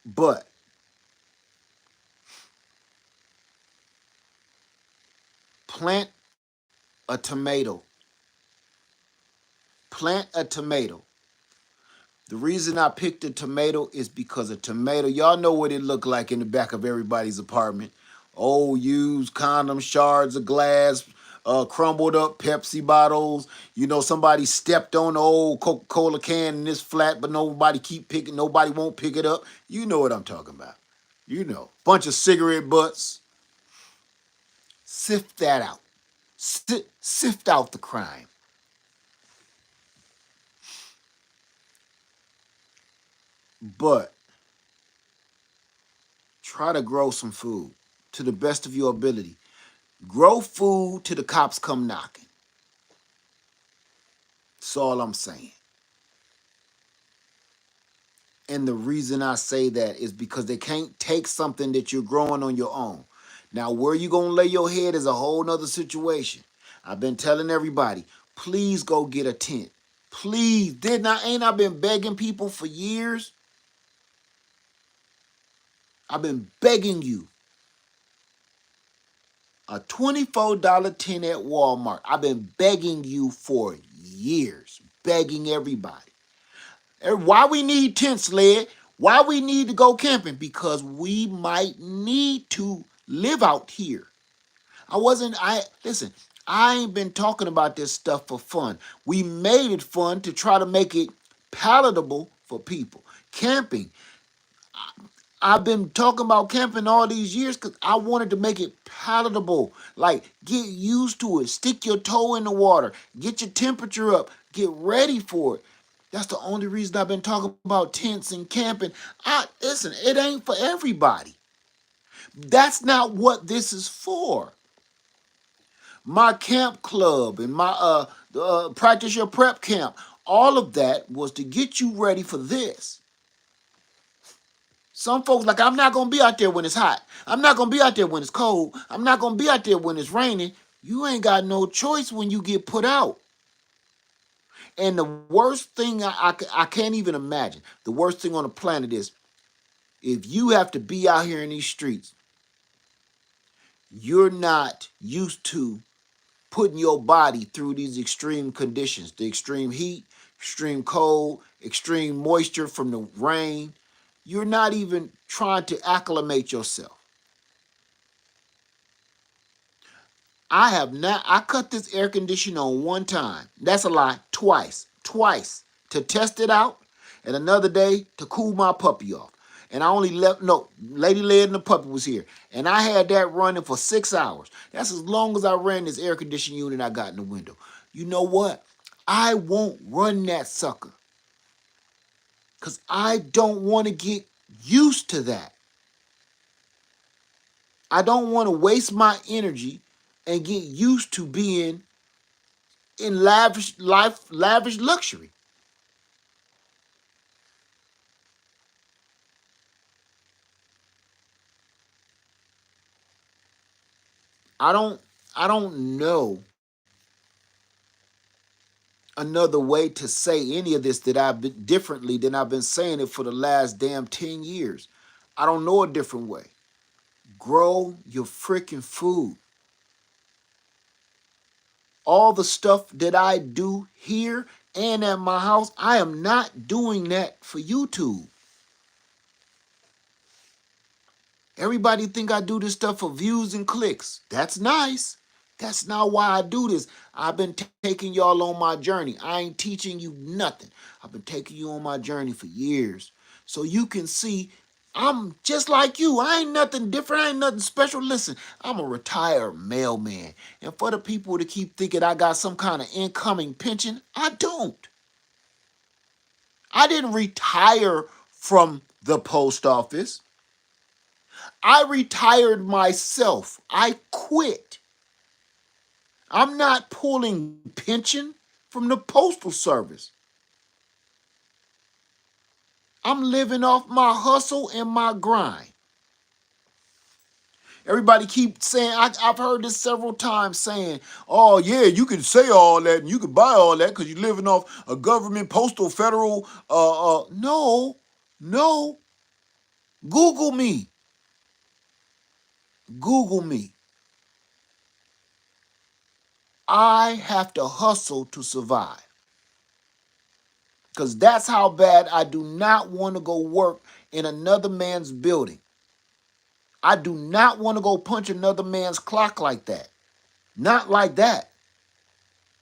But plant a tomato. Plant a tomato. The reason I picked a tomato is because a tomato, y'all know what it looked like in the back of everybody's apartment. Old used condom shards of glass, crumbled up Pepsi bottles. Somebody stepped on the old Coca-Cola can in this flat, but nobody won't pick it up. You know what I'm talking about. Bunch of cigarette butts. Sift that out. Sift out the crime. But try to grow some food to the best of your ability. Grow food till the cops come knocking. That's all I'm saying. And the reason I say that is because they can't take something that you're growing on your own. Now, where you going to lay your head is a whole nother situation. I've been telling everybody, please go get a tent. Please. Ain't I been begging people for years? I've been begging you. A $24 tent at Walmart. I've been begging you for years. Begging everybody. Why we need tents, Led? Why we need to go camping? Because we might need to live out here. Listen, I ain't been talking about this stuff for fun. We made it fun to try to make it palatable for people. Camping. I've been talking about camping all these years because I wanted to make it palatable. Like, get used to it. Stick your toe in the water. Get your temperature up. Get ready for it. That's the only reason I've been talking about tents and camping. Listen, it ain't for everybody. That's not what this is for. My camp club and my practice your prep camp, all of that was to get you ready for this. Some folks like, I'm not gonna be out there when it's hot. I'm not gonna be out there when it's cold. I'm not gonna be out there when it's raining. You ain't got no choice when you get put out. And the worst thing I can't even imagine, the worst thing on the planet is if you have to be out here in these streets, you're not used to putting your body through these extreme conditions, the extreme heat, extreme cold, extreme moisture from the rain. You're not even trying to acclimate yourself. I cut this air conditioner on one time. That's a lie. Twice to test it out, and another day to cool my puppy off. And I only left, no, Lady Led and the puppy was here. And I had that running for 6 hours. That's as long as I ran this air conditioning unit I got in the window. You know what? I won't run that sucker. Because I don't want to get used to that. I don't want to waste my energy and get used to being in lavish luxury. I don't I don't know another way to say any of this that I've been differently than I've been saying it for the last damn 10 years. I don't know a different way. Grow your freaking food. All the stuff that I do here and at my house, I am not doing that for YouTube. Everybody think I do this stuff for views and clicks. That's nice. That's not why I do this. I've been taking y'all on my journey. I ain't teaching you nothing. I've been taking you on my journey for years. So you can see I'm just like you. I ain't nothing different. I ain't nothing special. Listen, I'm a retired mailman. And for the people to keep thinking I got some kind of incoming pension, I don't. I didn't retire from the post office. I retired myself. I quit. I'm not pulling pension from the postal service. I'm living off my hustle and my grind. Everybody keep saying, I've heard this several times saying, oh yeah, you can say all that and you can buy all that because you're living off a government, postal, federal, no, no. Google me. Google me. I have to hustle to survive. Because that's how bad I do not want to go work in another man's building. I do not want to go punch another man's clock like that. Not like that.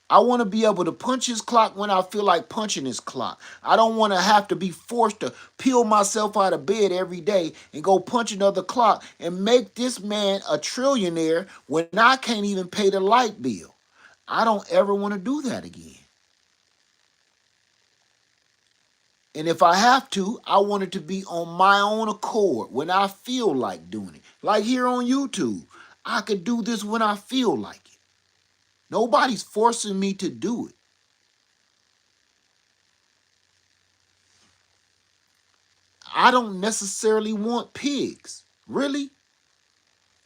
I want to be able to punch his clock when I feel like punching his clock. I don't want to have to be forced to peel myself out of bed every day and go punch another clock and make this man a trillionaire when I can't even pay the light bill. I don't ever want to do that again. And if I have to, I want it to be on my own accord when I feel like doing it. Like here on YouTube, I could do this when I feel like it. Nobody's forcing me to do it. I don't necessarily want pigs. Really?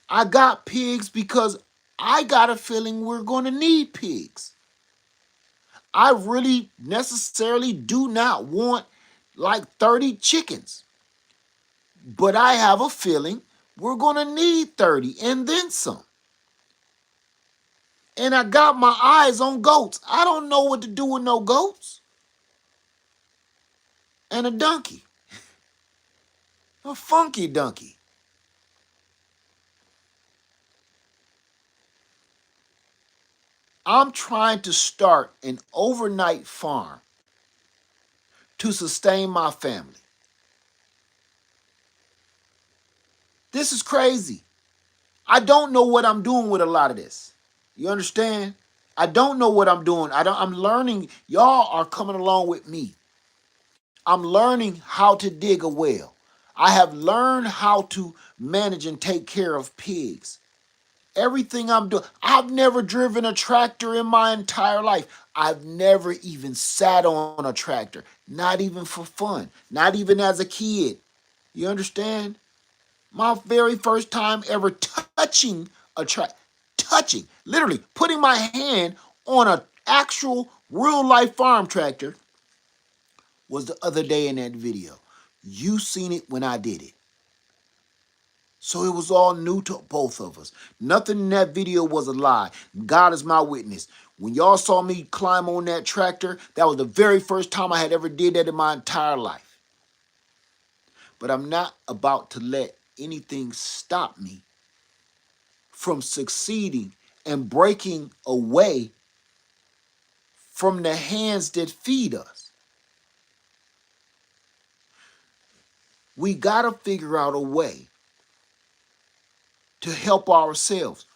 I got pigs because I got a feeling we're going to need pigs. I really necessarily do not want like 30 chickens. But I have a feeling we're going to need 30 and then some. And I got my eyes on goats. I don't know what to do with no goats. And a donkey. A funky donkey. I'm trying to start an overnight farm to sustain my family. This is crazy. I don't know what I'm doing with a lot of this. You understand? I don't know what I'm doing. I'm learning. Y'all are coming along with me. I'm learning how to dig a well. I have learned how to manage and take care of pigs. Everything I'm doing, I've never driven a tractor in my entire life. I've never even sat on a tractor, not even for fun, not even as a kid. You understand? My very first time ever touching a tractor, literally putting my hand on an actual real life farm tractor was the other day in that video. You seen it when I did it. So it was all new to both of us. Nothing in that video was a lie. God is my witness. When y'all saw me climb on that tractor, that was the very first time I had ever did that in my entire life. But I'm not about to let anything stop me from succeeding and breaking away from the hands that feed us. We got to figure out a way to help ourselves.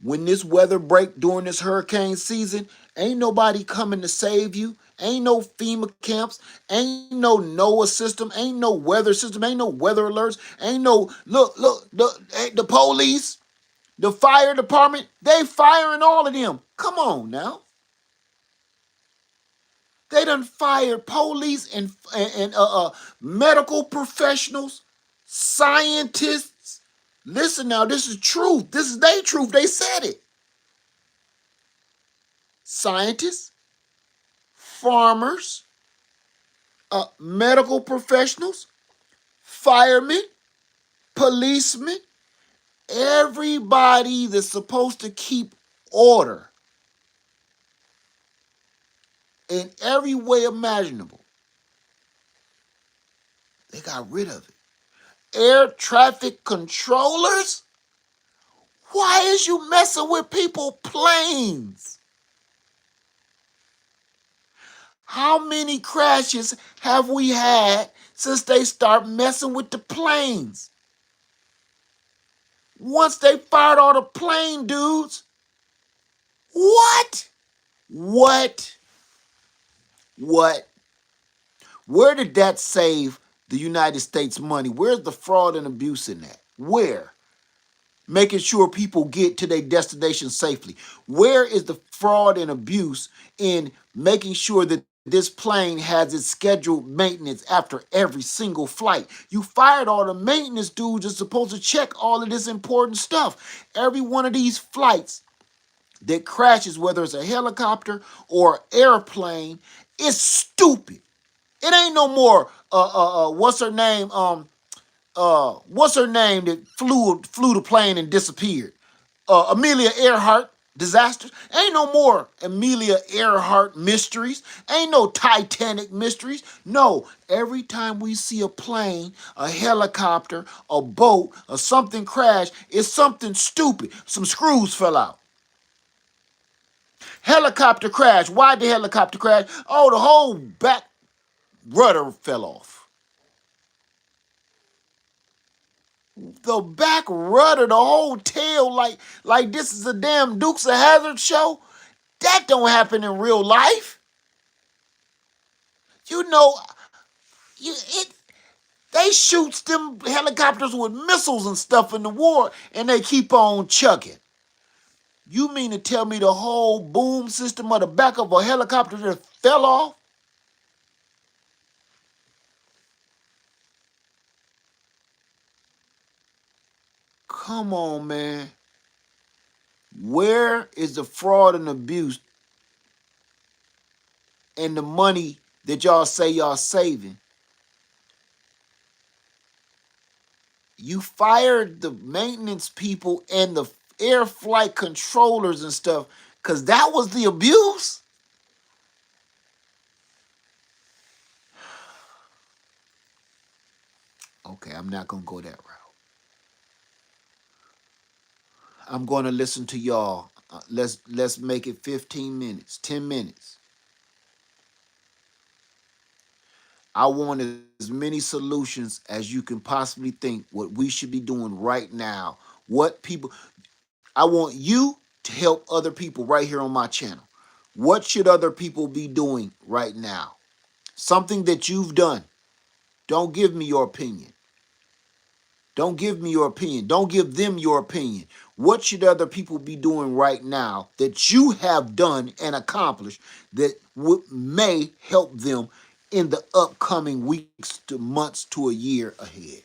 When this weather break during this hurricane season, ain't nobody coming to save you. Ain't no FEMA camps. Ain't no NOAA system. Ain't no weather system. Ain't no weather alerts. Ain't no, look, the police, the fire department, they firing all of them. Come on now. They done fired police and medical professionals, scientists. Listen now, this is truth. This is their truth. They said it. Scientists, farmers, medical professionals, firemen, policemen, everybody that's supposed to keep order in every way imaginable. They got rid of it. Air traffic controllers? Why is you messing with people planes? How many crashes have we had since they start messing with the planes? Once they fired all the plane dudes, what? What? What? Where did that save the United States money? Where's the fraud and abuse in that? Where? Making sure people get to their destination safely. Where is the fraud and abuse in making sure that this plane has its scheduled maintenance after every single flight? You fired all the maintenance dudes that's supposed to check all of this important stuff. Every one of these flights that crashes, whether it's a helicopter or airplane, is stupid. It ain't no more. What's her name? What's her name that flew the plane and disappeared? Amelia Earhart disasters. Ain't no more Amelia Earhart mysteries. Ain't no Titanic mysteries. No, every time we see a plane, a helicopter, a boat, or something crash, it's something stupid. Some screws fell out. Helicopter crash. Why did the helicopter crash? Oh, the whole back rudder fell off. The back rudder, the whole tail, like this is a damn Dukes of Hazzard show. That don't happen in real life. You know, they shoots them helicopters with missiles and stuff in the war, and they keep on chucking. You mean to tell me the whole boom system of the back of a helicopter just fell off? Come on, man. Where is the fraud and abuse and the money that y'all say y'all saving? You fired the maintenance people and the air flight controllers and stuff because that was the abuse? Okay, I'm not going to go that route. I'm going to listen to y'all. Let's make it 15 minutes, 10 minutes. I want as many solutions as you can possibly think what we should be doing right now. What people, I want you to help other people right here on my channel. What should other people be doing right now? Something that you've done. Don't give me your opinion. Don't give me your opinion. Don't give them your opinion. What should other people be doing right now that you have done and accomplished that may help them in the upcoming weeks to months to a year ahead?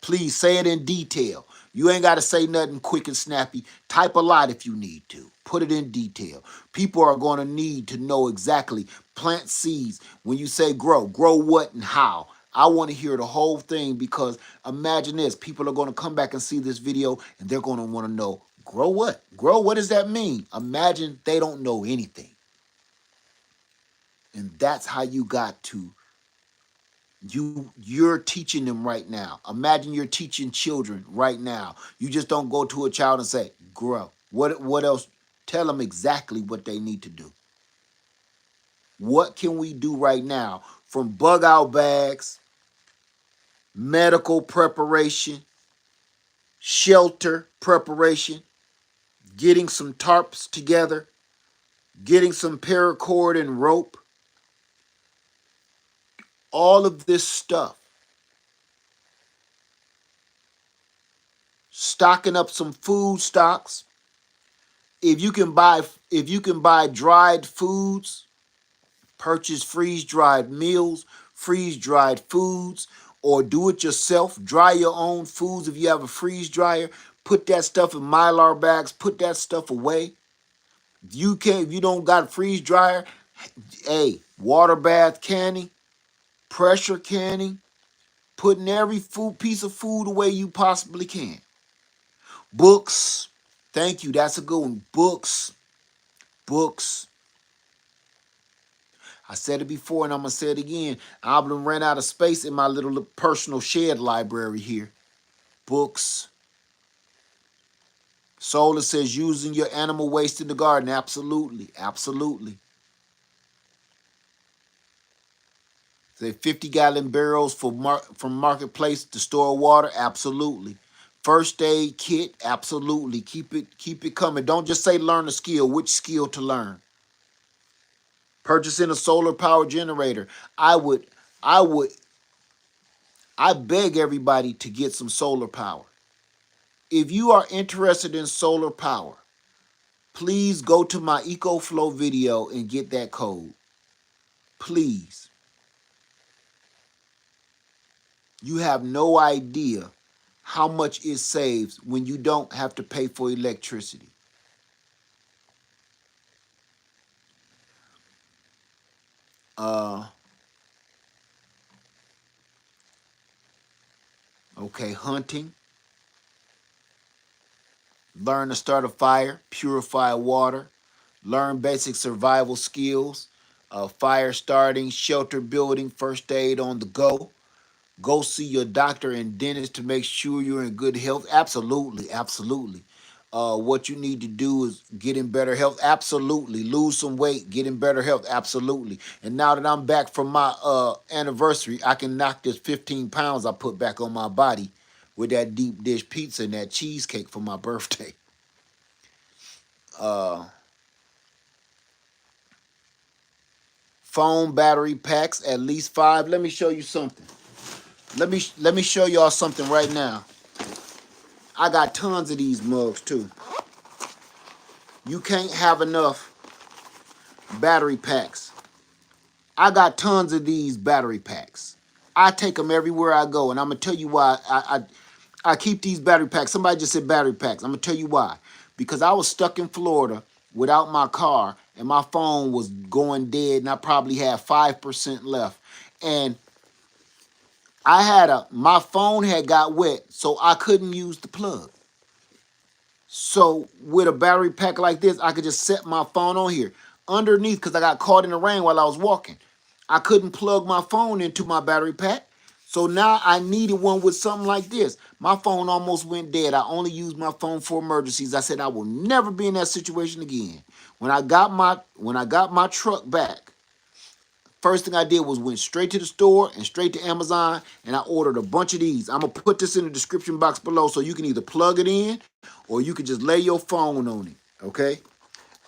Please say it in detail. You ain't got to say nothing quick and snappy. Type a lot if you need to. Put it in detail. People are going to need to know exactly. Plant seeds. When you say grow what and how. I want to hear the whole thing, because imagine this. People are going to come back and see this video and they're going to want to know, grow what? Grow, what does that mean? Imagine they don't know anything. And that's how you got to you're teaching them right now. Imagine you're teaching children right now. You just don't go to a child and say, grow. What else? Tell them exactly what they need to do. What can we do right now? From bug out bags, medical preparation, shelter preparation, getting some tarps together, getting some paracord and rope, all of this stuff. Stocking up some food stocks. If you can buy dried foods, purchase freeze-dried meals, freeze-dried foods, or do it yourself. Dry your own foods if you have a freeze dryer. Put that stuff in Mylar bags. Put that stuff away. If you don't got a freeze dryer, hey, water bath canning, pressure canning, putting every piece of food away you possibly can. Books. Thank you. That's a good one. Books. I said it before and I'm going to say it again. I've ran out of space in my little personal shed library here. Books. Solar says using your animal waste in the garden. Absolutely. Absolutely. Say 50-gallon barrels from Marketplace to store water. Absolutely. First aid kit. Absolutely. Keep it coming. Don't just say learn a skill. Which skill to learn? Purchasing a solar power generator. I beg everybody to get some solar power. If you are interested in solar power, please go to my EcoFlow video and get that code. Please. You have no idea how much it saves when you don't have to pay for electricity. Okay, hunting. Learn to start a fire, purify water, learn basic survival skills, fire starting, shelter building, first aid on the go. Go see your doctor and dentist to make sure you're in good health. Absolutely, absolutely. What you need to do is get in better health. Absolutely. Lose some weight, get in better health. Absolutely. And now that I'm back from my anniversary, I can knock this 15 pounds I put back on my body with that deep dish pizza and that cheesecake for my birthday. Phone battery packs, at least 5. Let me show you something. Let me show y'all something right now. I got tons of these mugs too. You can't have enough battery packs. I got tons of these battery packs. I take them everywhere I go, and I'm gonna tell you why I keep these battery packs. Somebody just said battery packs. I'm gonna tell you why. Because I was stuck in Florida without my car, and my phone was going dead, and I probably had 5% left. And my phone had got wet, so I couldn't use the plug. So with a battery pack like this, I could just set my phone on here. Underneath, because I got caught in the rain while I was walking, I couldn't plug my phone into my battery pack. So now I needed one with something like this. My phone almost went dead. I only used my phone for emergencies. I said I will never be in that situation again. When I got my truck back, first thing I did was went straight to the store and straight to Amazon, and I ordered a bunch of these. I'm going to put this in the description box below so you can either plug it in or you can just lay your phone on it, okay?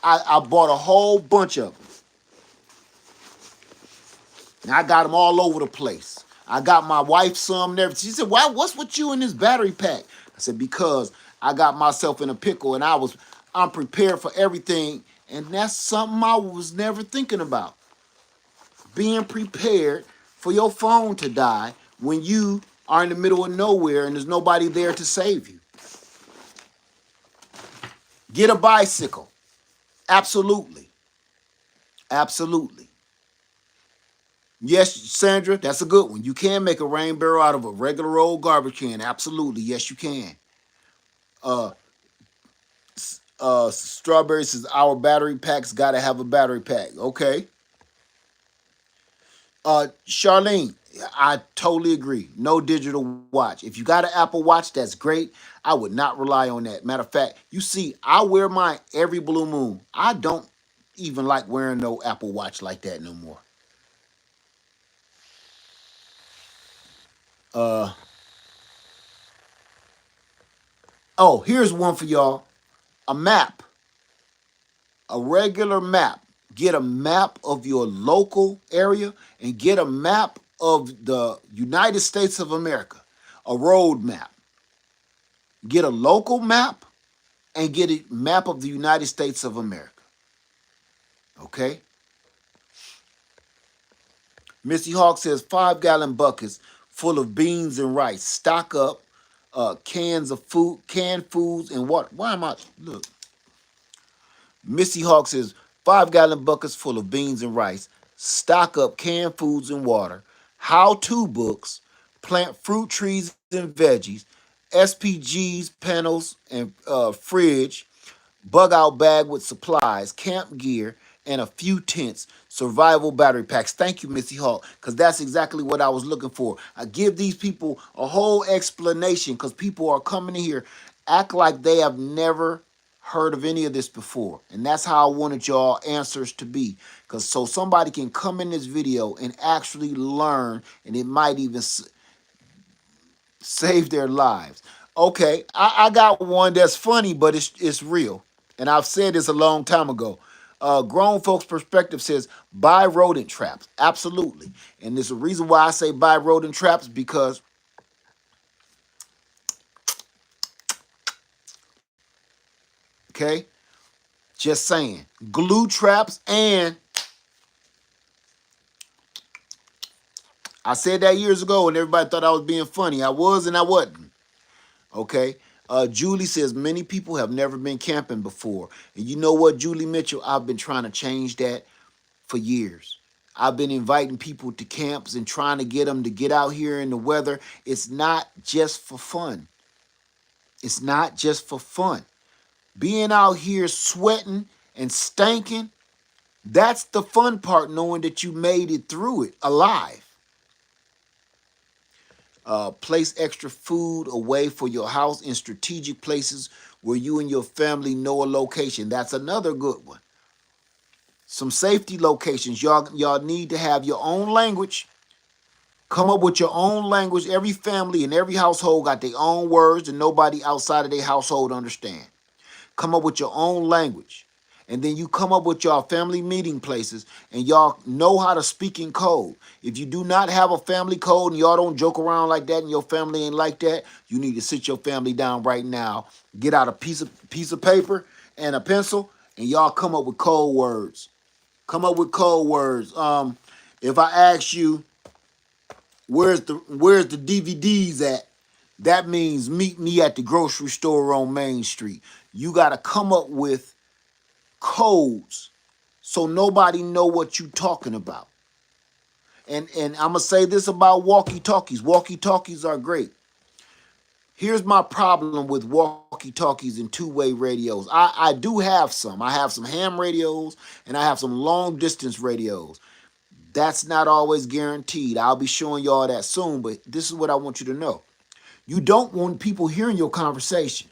I bought a whole bunch of them. And I got them all over the place. I got my wife some and everything. She said, "Why? What's with you in this battery pack?" I said, "Because I got myself in a pickle and I'm prepared for everything." And that's something I was never thinking about. Being prepared for your phone to die when you are in the middle of nowhere and there's nobody there to save you. Get a bicycle. Absolutely. Absolutely. Yes, Sandra, that's a good one. You can make a rain barrel out of a regular old garbage can. Absolutely. Yes, you can. Uh, Strawberry says our battery packs gotta have a battery pack. Okay. Charlene, I totally agree. No digital watch. If you got an Apple Watch, that's great. I would not rely on that. Matter of fact, you see, I wear mine every blue moon. I don't even like wearing no Apple Watch like that no more. Uh oh, here's one for y'all. A map, a regular map. Get a map of your local area and get a map of the United States of America. A road map. Get a local map and get a map of the United States of America. Okay? Missy Hawk says 5 gallon buckets full of beans and rice. Stock up cans of food, canned foods, and what? Why am I? Look. Missy Hawk says 5 gallon buckets full of beans and rice. Stock up canned foods and water. How to books. Plant fruit trees and veggies. SPGs, panels, and fridge, bug out bag with supplies, camp gear, and a few tents, survival battery packs. Thank you, Missy Hawk, because that's exactly what I was looking for. I give these people a whole explanation because people are coming in here, act like they have never heard of any of this before. And that's how I wanted y'all answers to be. Because so somebody can come in this video and actually learn, and it might even save their lives. Okay, I got one that's funny, but it's real. And I've said this a long time ago. Grown folks' perspective says buy rodent traps. Absolutely. And there's a reason why I say buy rodent traps because, okay, just saying. Glue traps, and I said that years ago and everybody thought I was being funny. I was and I wasn't. Okay. Julie says many people have never been camping before. And you know what, Julie Mitchell? I've been trying to change that for years. I've been inviting people to camps and trying to get them to get out here in the weather. It's not just for fun. It's not just for fun. Being out here sweating and stinking, that's the fun part, knowing that you made it through it alive. Place extra food away for your house in strategic places where you and your family know a location. That's another good one. Some safety locations. Y'all need to have your own language. Come up with your own language. Every family and every household got their own words and nobody outside of their household understand. Come up with your own language. And then you come up with y'all family meeting places and y'all know how to speak in code. If you do not have a family code and y'all don't joke around like that and your family ain't like that, you need to sit your family down right now, get out a piece of paper and a pencil, and y'all come up with code words. Come up with code words. If I ask you, where's the DVDs at? That means meet me at the grocery store on Main Street. You got to come up with codes so nobody know what you talking about. And I'm gonna say this about walkie-talkies. Walkie-talkies are great. Here's my problem with walkie-talkies and two-way radios. I do have some. I have some ham radios and I have some long distance radios. That's not always guaranteed. I'll be showing y'all that soon, but this is what I want you to know. You don't want people hearing your conversation.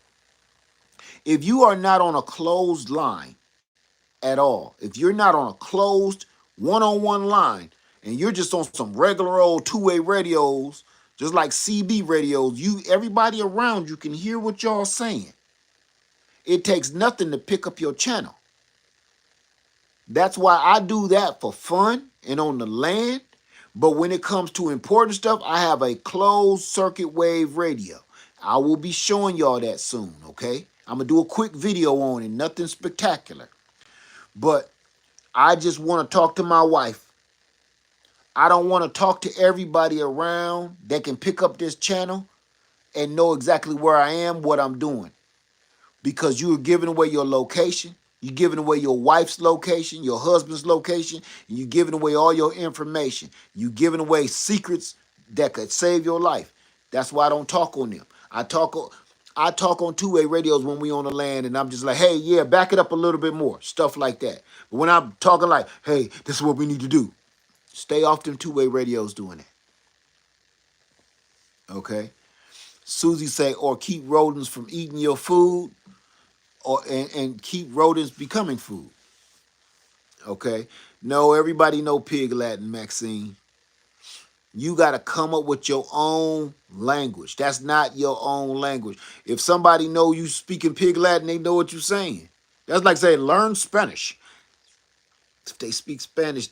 If you are not on a closed line at all, if you're not on a closed one-on-one line, and you're just on some regular old two-way radios, just like CB radios, everybody around you can hear what y'all saying. It takes nothing to pick up your channel. That's why I do that for fun and on the land. But when it comes to important stuff, I have a closed circuit wave radio. I will be showing y'all that soon, okay? I'm gonna do a quick video on it, nothing spectacular. But I just want to talk to my wife. I don't want to talk to everybody around that can pick up this channel and know exactly where I am, what I'm doing. Because you are giving away your location. You're giving away your wife's location, your husband's location, and you're giving away all your information. You're giving away secrets that could save your life. That's why I don't talk on them. I talk on two-way radios when we on the land, and I'm just like, hey, yeah, back it up a little bit more, stuff like that. But when I'm talking like, hey, this is what we need to do, stay off them two-way radios doing it. Okay? Susie say, or keep rodents from eating your food, and keep rodents becoming food. Okay? No, everybody know pig Latin, Maxine. You got to come up with your own language. That's not your own language. If somebody know you speaking pig Latin, they know what you're saying. That's like saying learn Spanish. If they speak Spanish,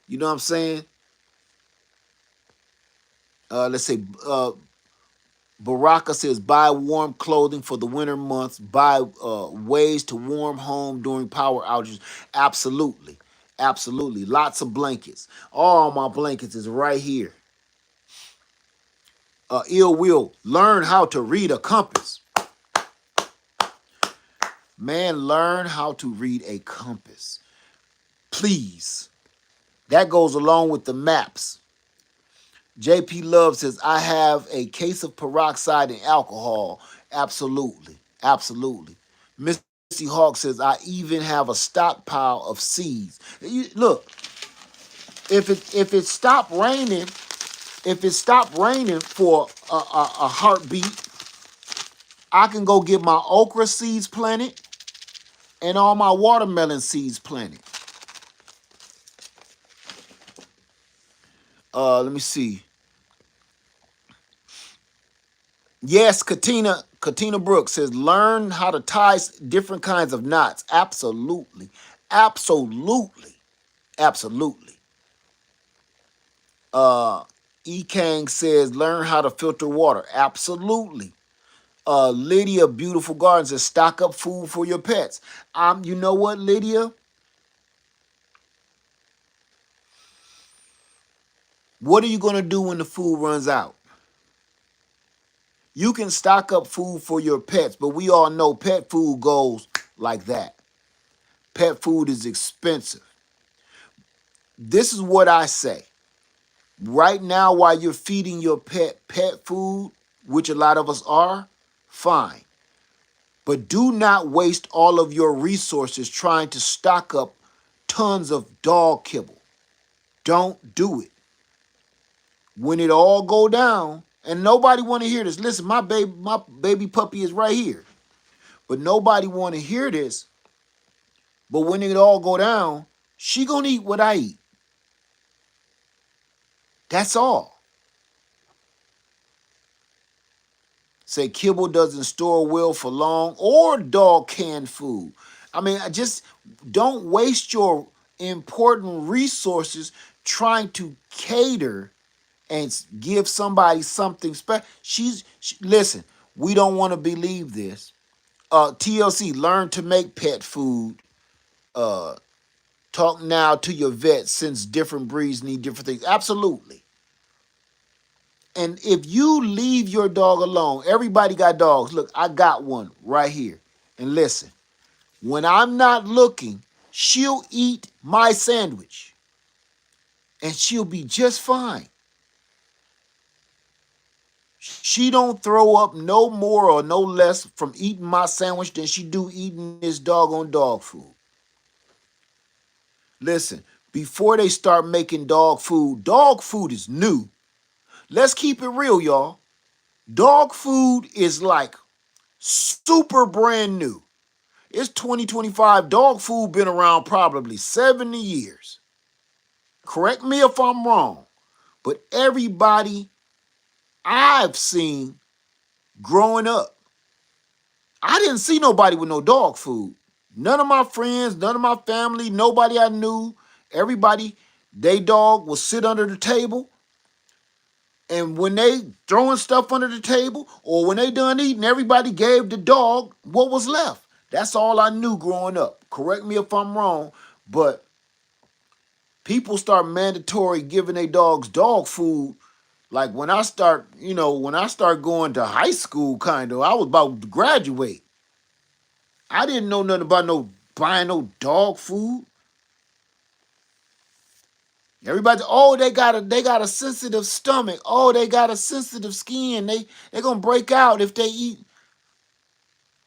you know what I'm saying? Let's say Baraka says buy warm clothing for the winter months. Buy ways to warm home during power outages. Absolutely, absolutely. Lots of blankets. All my blankets is right here. Ill will learn how to read a compass. Man, learn how to read a compass, please. That goes along with the maps. JP Love says, I have a case of peroxide and alcohol. Absolutely. Absolutely. Missy Hawk says, I even have a stockpile of seeds. Look, if it stopped raining, for a heartbeat, I can go get my okra seeds planted and all my watermelon seeds planted. Let me see. Yes, Katina Brooks says, learn how to tie different kinds of knots. Absolutely. Absolutely. Absolutely. E. Kang says, learn how to filter water. Absolutely. Lydia Beautiful Gardens says, stock up food for your pets. You know what, Lydia? What are you going to do when the food runs out? You can stock up food for your pets, but we all know pet food goes like that. Pet food is expensive. This is what I say. Right now, while you're feeding your pet food, which a lot of us are, fine. But do not waste all of your resources trying to stock up tons of dog kibble. Don't do it. When it all go down, and nobody want to hear this. Listen, my baby puppy is right here. But nobody want to hear this. But when it all go down, she gonna eat what I eat. That's all. Say kibble doesn't store well for long, or dog canned food. I mean, I just don't waste your important resources trying to cater and give somebody something special. Listen, we don't want to believe this. TLC, learn to make pet food. Talk now to your vet since different breeds need different things. Absolutely. And if you leave your dog alone, everybody got dogs. Look, I got one right here. And listen, when I'm not looking, she'll eat my sandwich. And she'll be just fine. She don't throw up no more or no less from eating my sandwich than she do eating this doggone dog food. Listen, before they start making dog food is new. Let's keep it real, y'all. Dog food is like super brand new. It's 2025. Dog food been around probably 70 years. Correct me if I'm wrong, but everybody I've seen growing up, I didn't see nobody with no dog food. None of my friends, none of my family, nobody I knew. Everybody, They dog will sit under the table, and when they throwing stuff under the table, or when they done eating, everybody gave the dog what was left. That's all I knew growing up. Correct me if I'm wrong, but people start mandatory giving their dogs dog food. Like when I start, when I start going to high school, kind of, I was about to graduate. I didn't know nothing about no buying no dog food. Everybody, oh, they got a sensitive stomach. Oh, they got a sensitive skin. They gonna break out if they eat.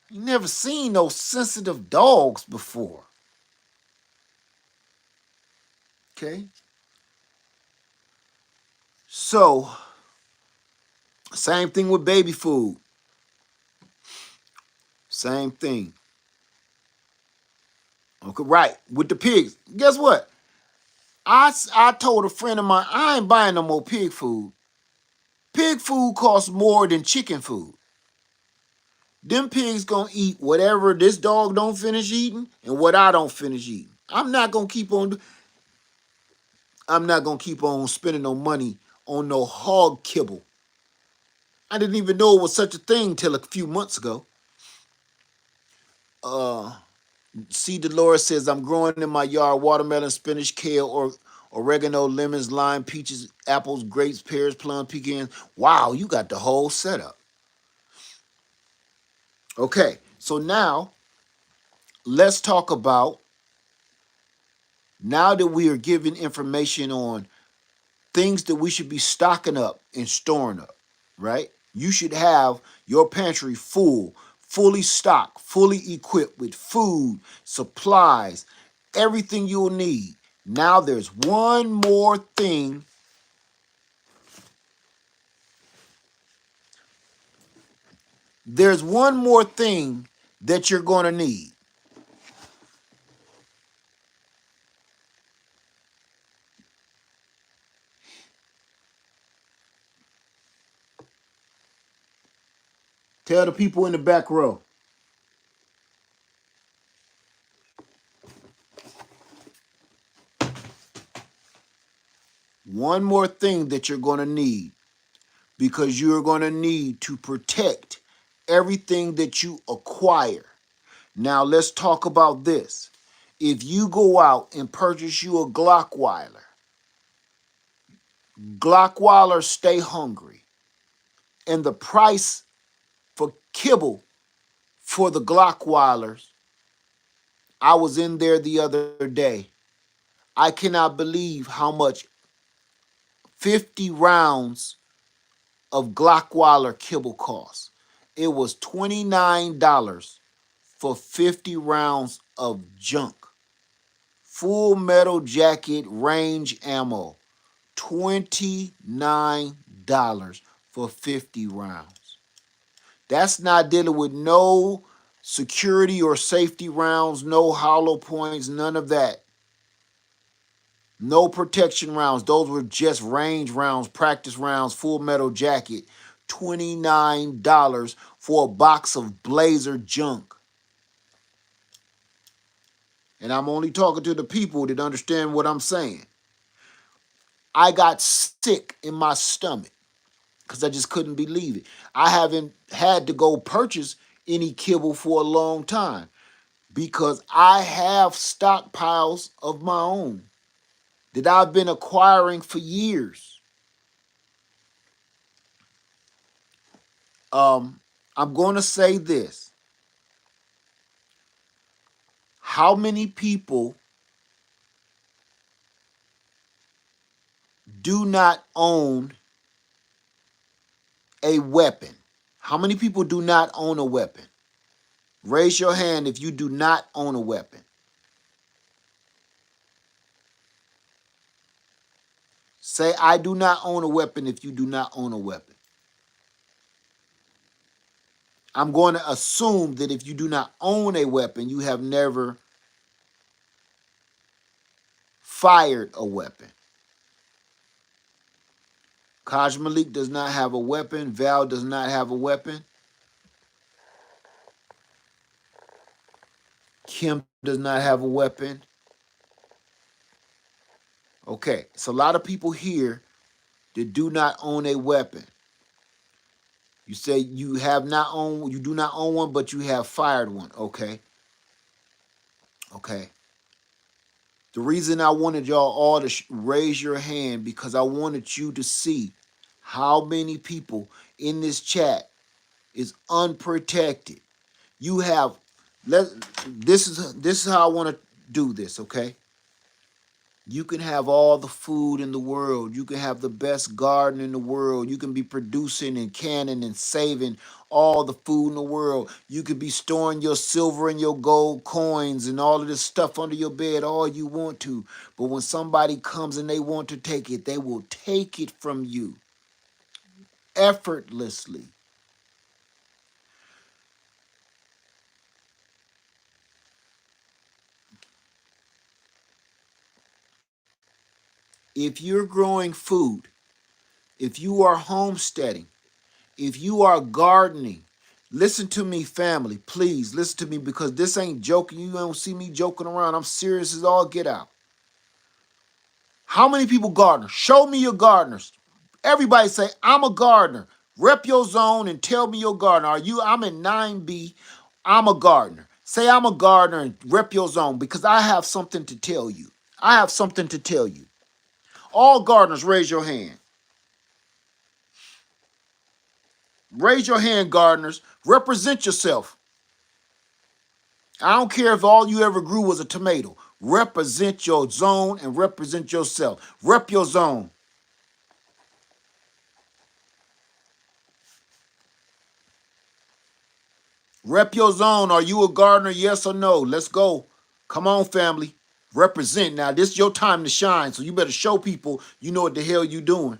You never seen no sensitive dogs before. Okay, so same thing with baby food. Same thing. Okay, right with the pigs. Guess what? I told a friend of mine I ain't buying no more pig food. Pig food costs more than chicken food. Them pigs gonna eat whatever this dog don't finish eating and what I don't finish eating. I'm not gonna keep on spending no money on no hog kibble. I didn't even know it was such a thing till a few months ago. Uh See, Dolores says I'm growing in my yard watermelon, spinach, kale, or oregano, lemons, lime, peaches, apples, grapes, pears, plum, pecans. Wow, you got the whole setup. Okay, so now let's talk about, now that we are giving information on things that we should be stocking up and storing up, right? You should have your pantry full, fully stocked, fully equipped with food, supplies, everything you'll need. Now there's one more thing. There's one more thing that you're going to need. Tell the people in the back row. One more thing that you're going to need, because you're going to need to protect everything that you acquire. Now let's talk about this. If you go out and purchase you a Glockweiler stay hungry, and the price for kibble for the Glockweilers, I was in there the other day. I cannot believe how much 50 rounds of Glockweiler kibble costs. It was $29 for 50 rounds of junk. Full metal jacket range ammo. $29 for 50 rounds. That's not dealing with no security or safety rounds, no hollow points, none of that. No protection rounds. Those were just range rounds, practice rounds, full metal jacket. $29 for a box of Blazer junk. And I'm only talking to the people that understand what I'm saying. I got sick in my stomach because I just couldn't believe it. I haven't had to go purchase any kibble for a long time because I have stockpiles of my own that I've been acquiring for years. I'm going to say this. How many people do not own a weapon? How many people do not own a weapon? Raise your hand if you do not own a weapon. Say, I do not own a weapon if you do not own a weapon. I'm going to assume that if you do not own a weapon, you have never fired a weapon. Kaj Malik does not have a weapon. Val does not have a weapon. Kim does not have a weapon. Okay, it's a lot of people here that do not own a weapon. You say you do not own one, but you have fired one. Okay, okay. The reason I wanted y'all all to raise your hand because I wanted you to see how many people in this chat is unprotected. You have let this is how I want to do this, okay? You can have all the food in the world. You can have the best garden in the world. You can be producing and canning and saving all the food in the world. You could be storing your silver and your gold coins and all of this stuff under your bed all you want to. But when somebody comes and they want to take it, they will take it from you effortlessly. If you're growing food, if you are homesteading, if you are gardening, listen to me, family. Please listen to me because this ain't joking. You don't see me joking around. I'm serious as all get out. How many people garden? Show me your gardeners. Everybody say, I'm a gardener. Rep your zone and tell me your gardener. Are you? I'm in 9B. I'm a gardener. Say I'm a gardener and rep your zone because I have something to tell you. I have something to tell you. All gardeners, raise your hand. Raise your hand, gardeners. Represent yourself. I don't care if all you ever grew was a tomato. Represent your zone and represent yourself. Rep your zone. Rep your zone. Are you a gardener? Yes or no? Let's go. Come on, family. Represent. Now, this is your time to shine, so you better show people you know what the hell you doing.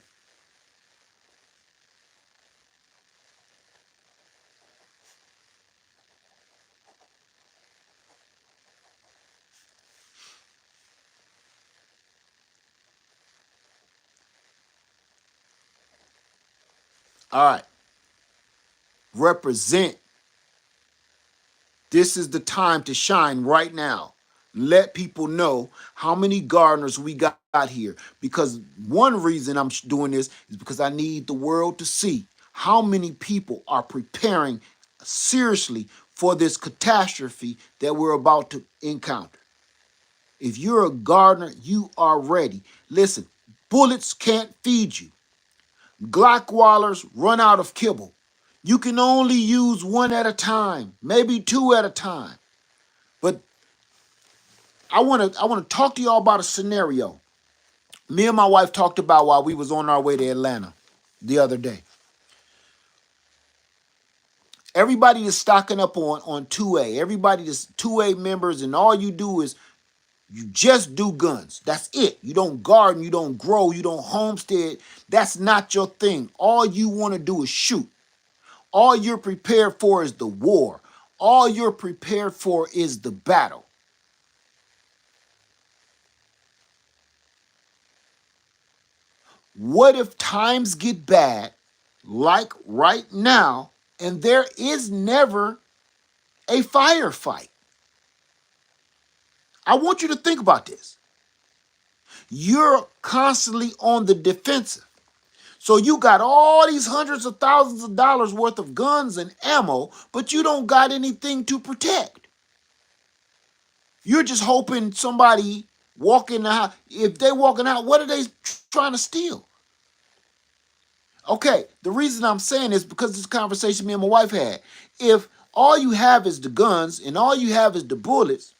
All right. Represent. This is the time to shine right now. Let people know how many gardeners we got here. Because one reason I'm doing this is because I need the world to see how many people are preparing seriously for this catastrophe that we're about to encounter. If you're a gardener, you are ready. Listen, bullets can't feed you. Glockwallers run out of kibble. You can only use one at a time, maybe two at a time. But I want to talk to y'all about a scenario. Me and my wife talked about while we was on our way to Atlanta the other day. Everybody is stocking up on 2A. Everybody is 2A members, and all you do is you just do guns. That's it. You don't garden, you don't grow, you don't homestead. That's not your thing. All you want to do is shoot. All you're prepared for is the war. All you're prepared for is the battle. What if times get bad, like right now, and there is never a firefight? I want you to think about this. You're constantly on the defensive. So you got all these hundreds of thousands of dollars worth of guns and ammo, but you don't got anything to protect. You're just hoping somebody walking out. If they walking out, what are they trying to steal? Okay, the reason I'm saying this because this conversation me and my wife had. If all you have is the guns and all you have is the bullets,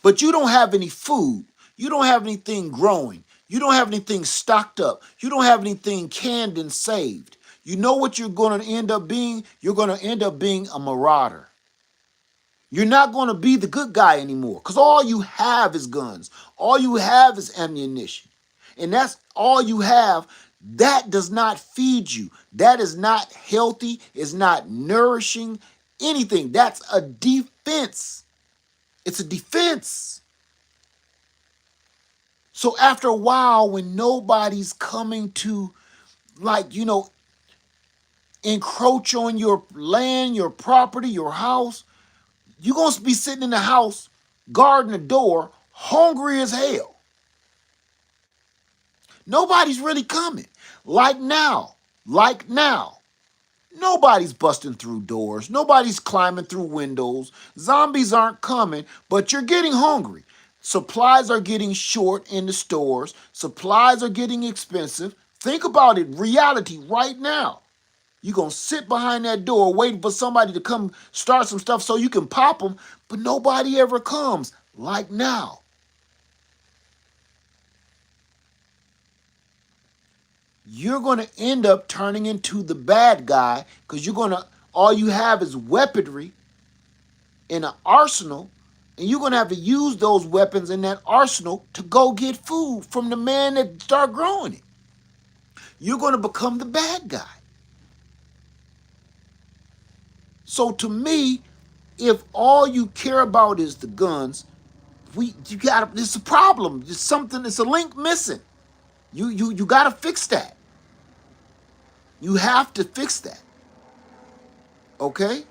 but you don't have any food, you don't have anything growing, you don't have anything stocked up, you don't have anything canned and saved, you know what you're going to end up being? You're going to end up being a marauder. You're not going to be the good guy anymore because all you have is guns. All you have is ammunition. And that's all you have. That does not feed you. That is not healthy. It's not nourishing anything. That's a defense. It's a defense. So after a while, when nobody's coming to, like, encroach on your land, your property, your house, you're going to be sitting in the house, guarding the door, hungry as hell. Nobody's really coming. Like now, like now. Nobody's busting through doors. Nobody's climbing through windows. Zombies aren't coming, but you're getting hungry. Supplies are getting short in the stores. Supplies are getting expensive. Think about it, reality right now. You're going to sit behind that door waiting for somebody to come start some stuff so you can pop them, but nobody ever comes like now. You're going to end up turning into the bad guy because all you have is weaponry in an arsenal, and you're going to have to use those weapons in that arsenal to go get food from the man that start growing it. You're going to become the bad guy. So to me, if all you care about is the guns, it's a problem. It's a link missing. You got to fix that. You have to fix that. Okay?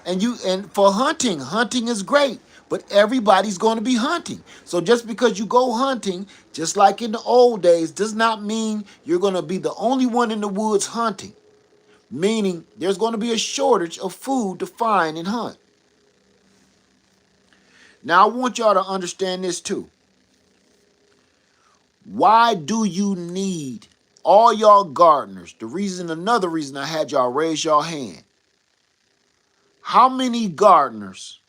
And for hunting is great, but everybody's going to be hunting. So just because you go hunting, just like in the old days, does not mean you're going to be the only one in the woods hunting. Meaning there's going to be a shortage of food to find and hunt. Now I want y'all to understand this too. Why do you need all y'all gardeners? Another reason I had y'all raise y'all hand. How many gardeners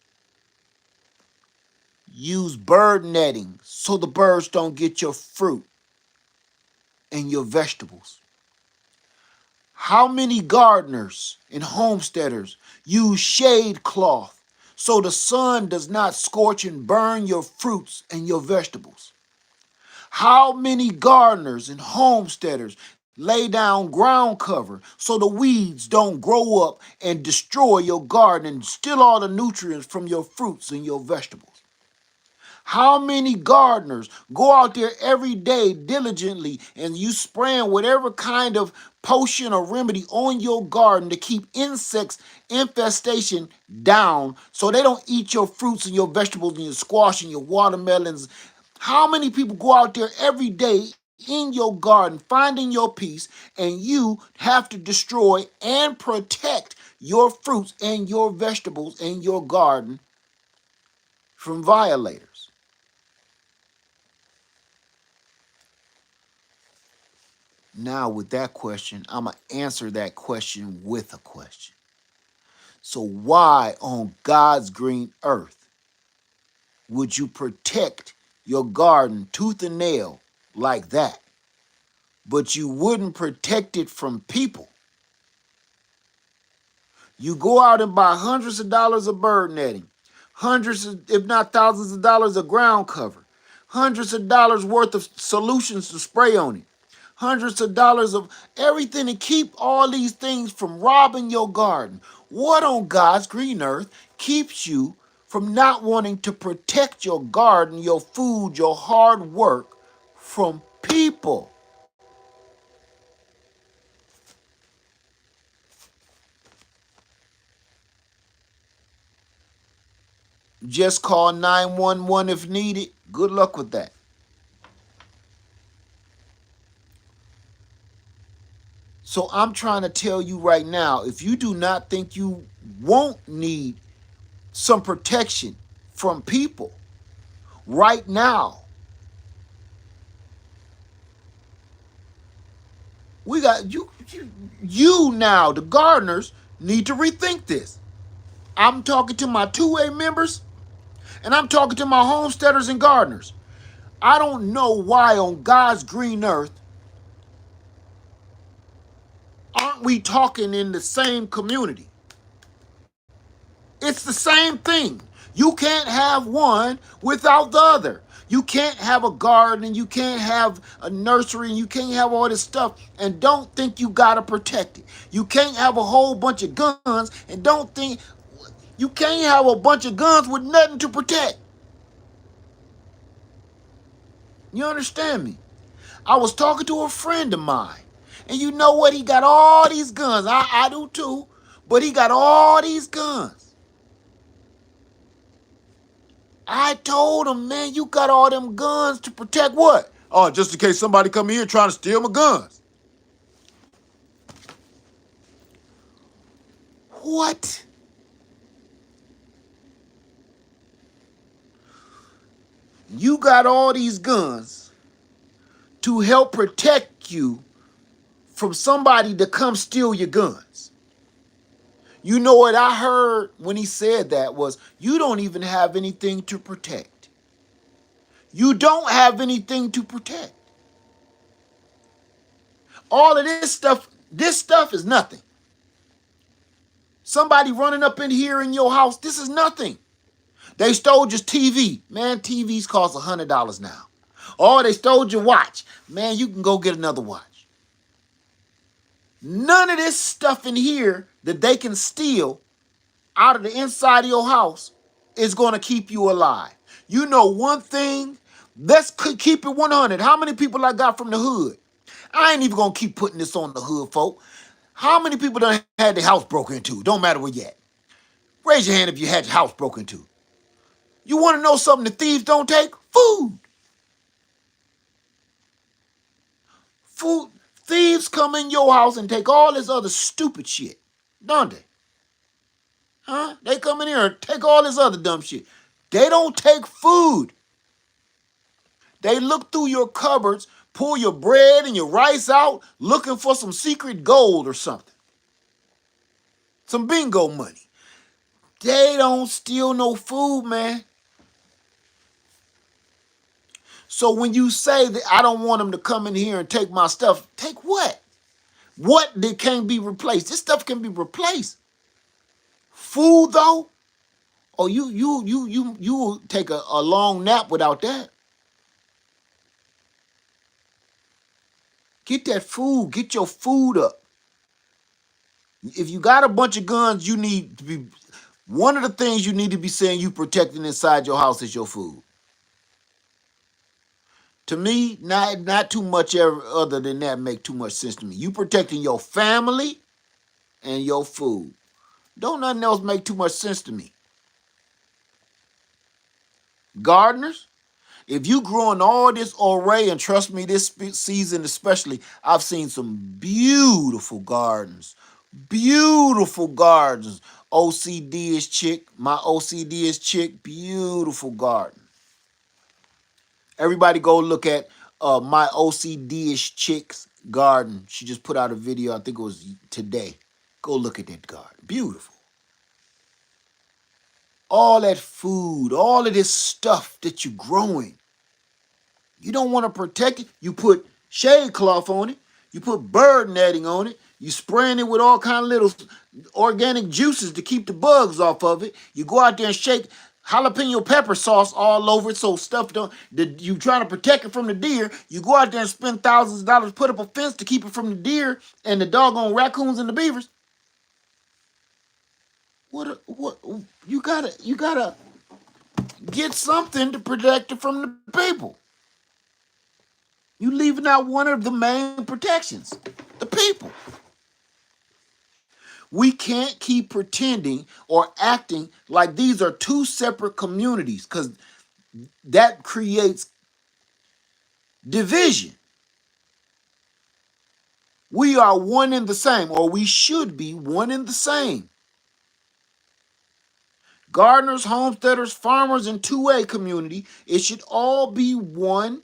use bird netting so the birds don't get your fruit and your vegetables? How many gardeners and homesteaders use shade cloth so the sun does not scorch and burn your fruits and your vegetables? How many gardeners and homesteaders lay down ground cover so the weeds don't grow up and destroy your garden and steal all the nutrients from your fruits and your vegetables? How many gardeners go out there every day diligently and you spraying whatever kind of potion or remedy on your garden to keep insects infestation down so they don't eat your fruits and your vegetables and your squash and your watermelons? How many people go out there every day in your garden finding your peace, and you have to destroy and protect your fruits and your vegetables and your garden from violators? Now, with that question, I'm going to answer that question with a question. So, why on God's green earth would you protect your garden tooth and nail like that, but you wouldn't protect it from people? You go out and buy hundreds of dollars of bird netting, if not thousands of dollars of ground cover, hundreds of dollars worth of solutions to spray on it, hundreds of dollars of everything to keep all these things from robbing your garden. What on God's green earth keeps you from not wanting to protect your garden, your food, your hard work from people? Just call 911 if needed. Good luck with that. So I'm trying to tell you right now, if you do not think you won't need some protection from people right now, we got you now, the gardeners, need to rethink this. I'm talking to my 2A members and I'm talking to my homesteaders and gardeners. I don't know why on God's green earth aren't we talking in the same community? It's the same thing. You can't have one without the other. You can't have a garden and you can't have a nursery and you can't have all this stuff and don't think you gotta protect it. You can't have a whole bunch of guns and don't think you can't have a bunch of guns with nothing to protect. You understand me? I was talking to a friend of mine, and you know what? He got all these guns. I do too, but he got all these guns. I told him, man, you got all them guns to protect what? Oh, just in case somebody come in here trying to steal my guns. What? You got all these guns to help protect you from somebody to come steal your guns. You know what I heard when he said that was, you don't even have anything to protect. You don't have anything to protect. All of this stuff is nothing. Somebody running up in here in your house, this is nothing. They stole your TV. Man, TVs cost $100 now. Or they stole your watch. Man, you can go get another watch. None of this stuff in here that they can steal out of the inside of your house is going to keep you alive. You know one thing? Let's keep it 100. How many people I got from the hood? I ain't even going to keep putting this on the hood, folk. How many people done had their house broken into? Don't matter where you at. Raise your hand if you had your house broken into. You want to know something the thieves don't take? Food. Food. Thieves come in your house and take all this other stupid shit. Don't they? Huh? They come in here and take all this other dumb shit. They don't take food. They look through your cupboards, pull your bread and your rice out, looking for some secret gold or something. Some bingo money. They don't steal no food, man. So when you say that I don't want them to come in here and take my stuff, take what? What that can't be replaced? This stuff can be replaced. Food though? Oh, you will take a long nap without that. Get that food. Get your food up. If you got a bunch of guns, you need to be, one of the things you need to be saying you protecting inside your house is your food. To me, not too much other than that make too much sense to me. You protecting your family and your food. Don't nothing else make too much sense to me. Gardeners, if you growing all this array, and trust me, this season especially, I've seen some beautiful gardens. Beautiful gardens. OCD is chick. My OCD is chick. Beautiful garden. Everybody go look at my OCD-ish chick's garden. She just put out a video, I think it was today. Go look at that garden. Beautiful. All that food, all of this stuff that you're growing. You don't want to protect it. You put shade cloth on it. You put bird netting on it. You spraying it with all kind of little organic juices to keep the bugs off of it. You go out there and shake jalapeno pepper sauce all over it so stuff don't, you trying to protect it from the deer. You go out there and spend thousands of dollars, put up a fence to keep it from the deer and the doggone raccoons and the beavers. What you gotta get something to protect it from the people. You leaving out one of the main protections, the people. We can't keep pretending or acting like these are two separate communities because that creates division. We are one and the same, or we should be one and the same. Gardeners, homesteaders, farmers, and 2A community, it should all be one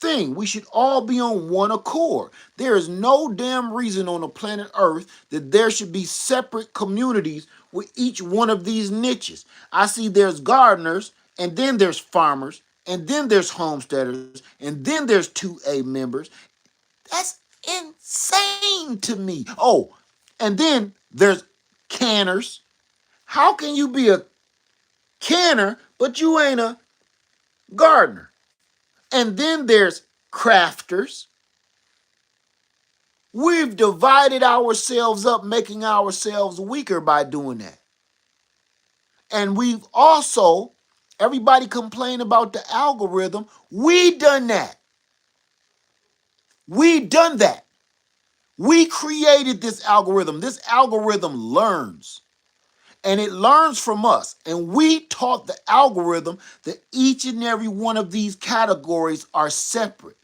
thing. We should all be on one accord. There is no damn reason on the planet Earth that there should be separate communities with each one of these niches. I see there's gardeners, and then there's farmers, and then there's homesteaders, and then there's 2A members. That's insane to me. Oh, and then there's canners. How can you be a canner, but you ain't a gardener? And then there's crafters. We've divided ourselves up, making ourselves weaker by doing that. And we've also, everybody complain about the algorithm. We done that. We done that. We created this algorithm. This algorithm learns. and it learns from us. And we taught the algorithm that each and every one of these categories are separate.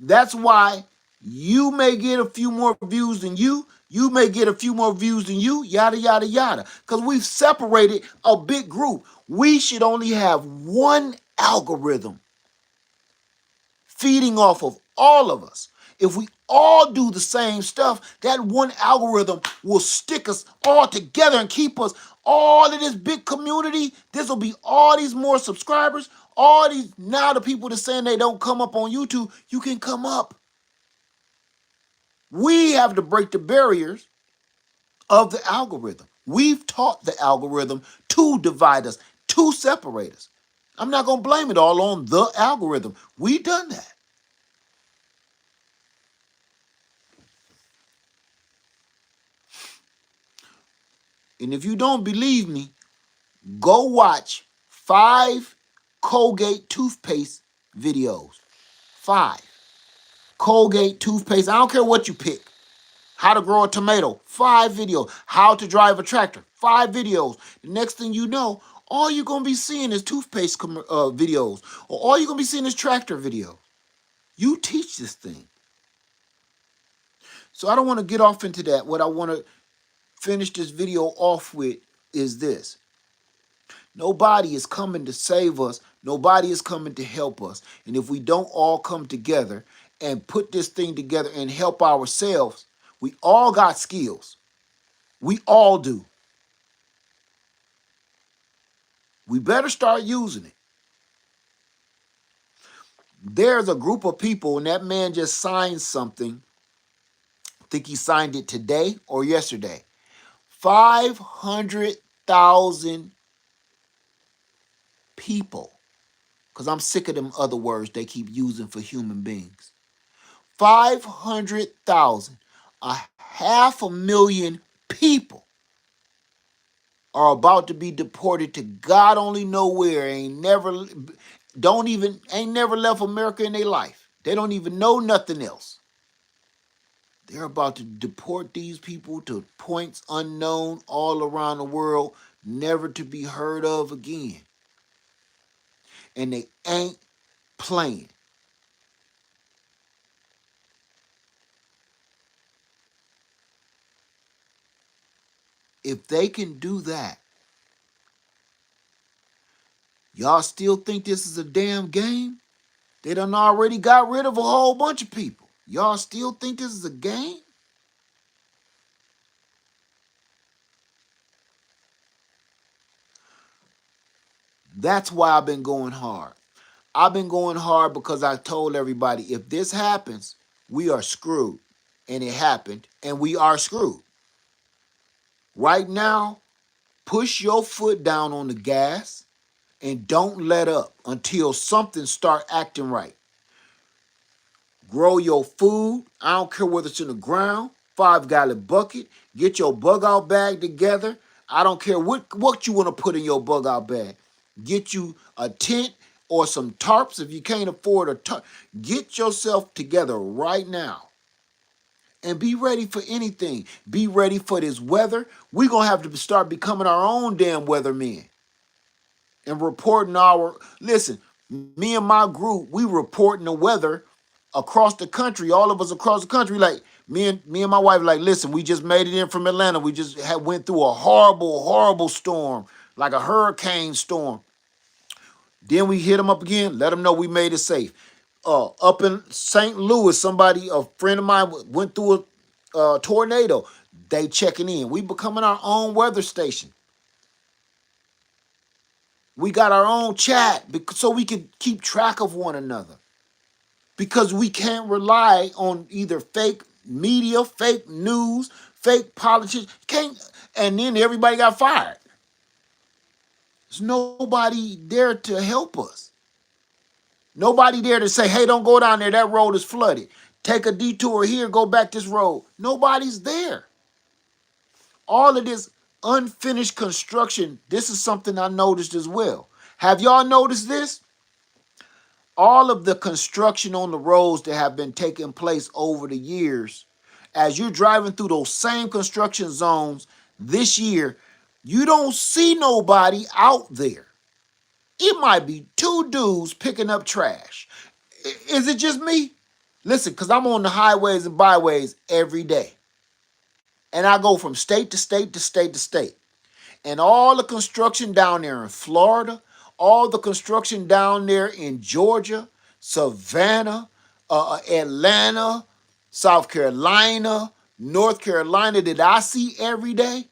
That's why you may get a few more views than you may get a few more views than you, yada, yada, yada. Because we've separated a big group. We should only have one algorithm feeding off of all of us. If we all do the same stuff, that one algorithm will stick us all together and keep us all in this big community. This will be all these more subscribers. All these, now the people that saying they don't come up on YouTube, you can come up. We have to break the barriers of the algorithm. We've taught the algorithm to divide us, to separate us. I'm not going to blame it all on the algorithm. We've done that. And if you don't believe me, go watch 5 Colgate toothpaste videos. 5. Colgate toothpaste. I don't care what you pick. How to grow a tomato. 5 videos. How to drive a tractor. 5 videos. The next thing you know, all you're going to be seeing is toothpaste videos. Or all you're going to be seeing is tractor videos. You teach this thing. So I don't want to get off into that. What I want to finish this video off with is this. Nobody is coming to save us. Nobody is coming to help us. And if we don't all come together and put this thing together and help ourselves, we all got skills. We all do. We better start using it. There's a group of people, and that man just signed something. I think he signed it today or yesterday. 500,000 people. Because I'm sick of them other words they keep using for human beings. 500,000, 500,000 people are about to be deported to God only know where. Ain't never left America in their life. They don't even know nothing else. They're about to deport these people to points unknown all around the world, never to be heard of again. And they ain't playing. If they can do that, y'all still think this is a damn game? They done already got rid of a whole bunch of people. Y'all still think this is a game? That's why I've been going hard. I've been going hard because I told everybody, if this happens, we are screwed. And it happened, and we are screwed. Right now, push your foot down on the gas and don't let up until something start acting right. Grow your food. I don't care whether it's in the ground, 5-gallon bucket. Get your bug out bag together. I don't care what you want to put in your bug out bag. Get you a tent or some tarps if you can't afford a tarp. Get yourself together right now. And be ready for anything. Be ready for this weather. We're going to have to start becoming our own damn weathermen. And reporting listen, me and my group, we reporting the weather across the country, all of us across the country. Like me and my wife, like, listen, we just made it in from Atlanta. We just went through a horrible, horrible storm, like a hurricane storm. Then we hit them up again, let them know we made it safe. Up in St. Louis, a friend of mine went through a tornado. They checking in. We becoming our own weather station. We got our own chat so we can keep track of one another. Because we can't rely on either fake media, fake news, fake politics. And then everybody got fired. There's nobody there to help us. Nobody there to say, hey, don't go down there. That road is flooded. Take a detour here, go back this road. Nobody's there. All of this unfinished construction, this is something I noticed as well. Have y'all noticed this? All of the construction on the roads that have been taking place over the years, as you're driving through those same construction zones this year, you don't see nobody out there. It might be two dudes picking up trash. Is it just me? Listen, because I'm on the highways and byways every day. And I go from state to state to state to state. And all the construction down there in Florida, all the construction down there in Georgia, Savannah, Atlanta, South Carolina, North Carolina that I see every day,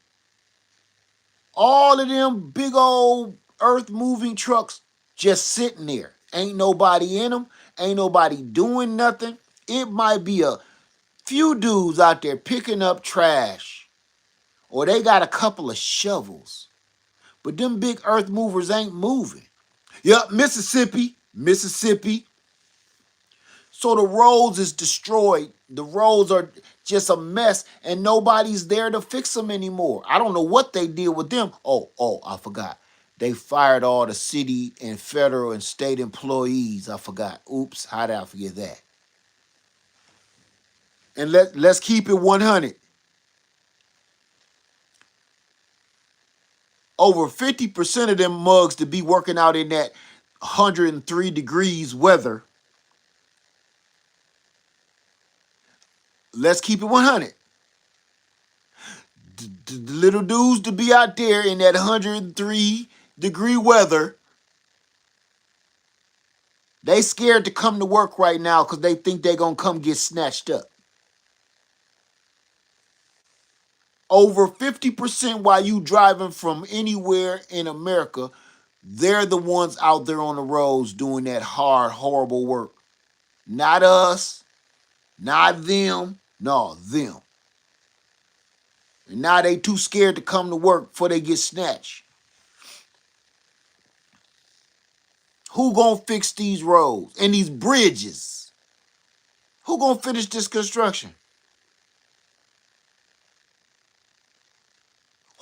all of them big old earth moving trucks just sitting there. Ain't nobody in them, ain't nobody doing nothing. It might be a few dudes out there picking up trash, or they got a couple of shovels. But them big earth movers ain't moving. Yup, Mississippi, Mississippi. So the roads is destroyed. The roads are just a mess, and nobody's there to fix them anymore. I don't know what they did with them. I forgot. They fired all the city and federal and state employees. I forgot. Oops, how did I forget that? And let's keep it 100. Over 50% of them mugs to be working out in that 103 degrees weather. Let's keep it 100. The little dudes to be out there in that 103-degree weather, they scared to come to work right now because they think they're going to come get snatched up. Over 50% while you driving from anywhere in America, they're the ones out there on the roads doing that hard, horrible work. Not us, not them, no, them. And now they too scared to come to work before they get snatched. Who gonna fix these roads and these bridges? Who gonna finish this construction?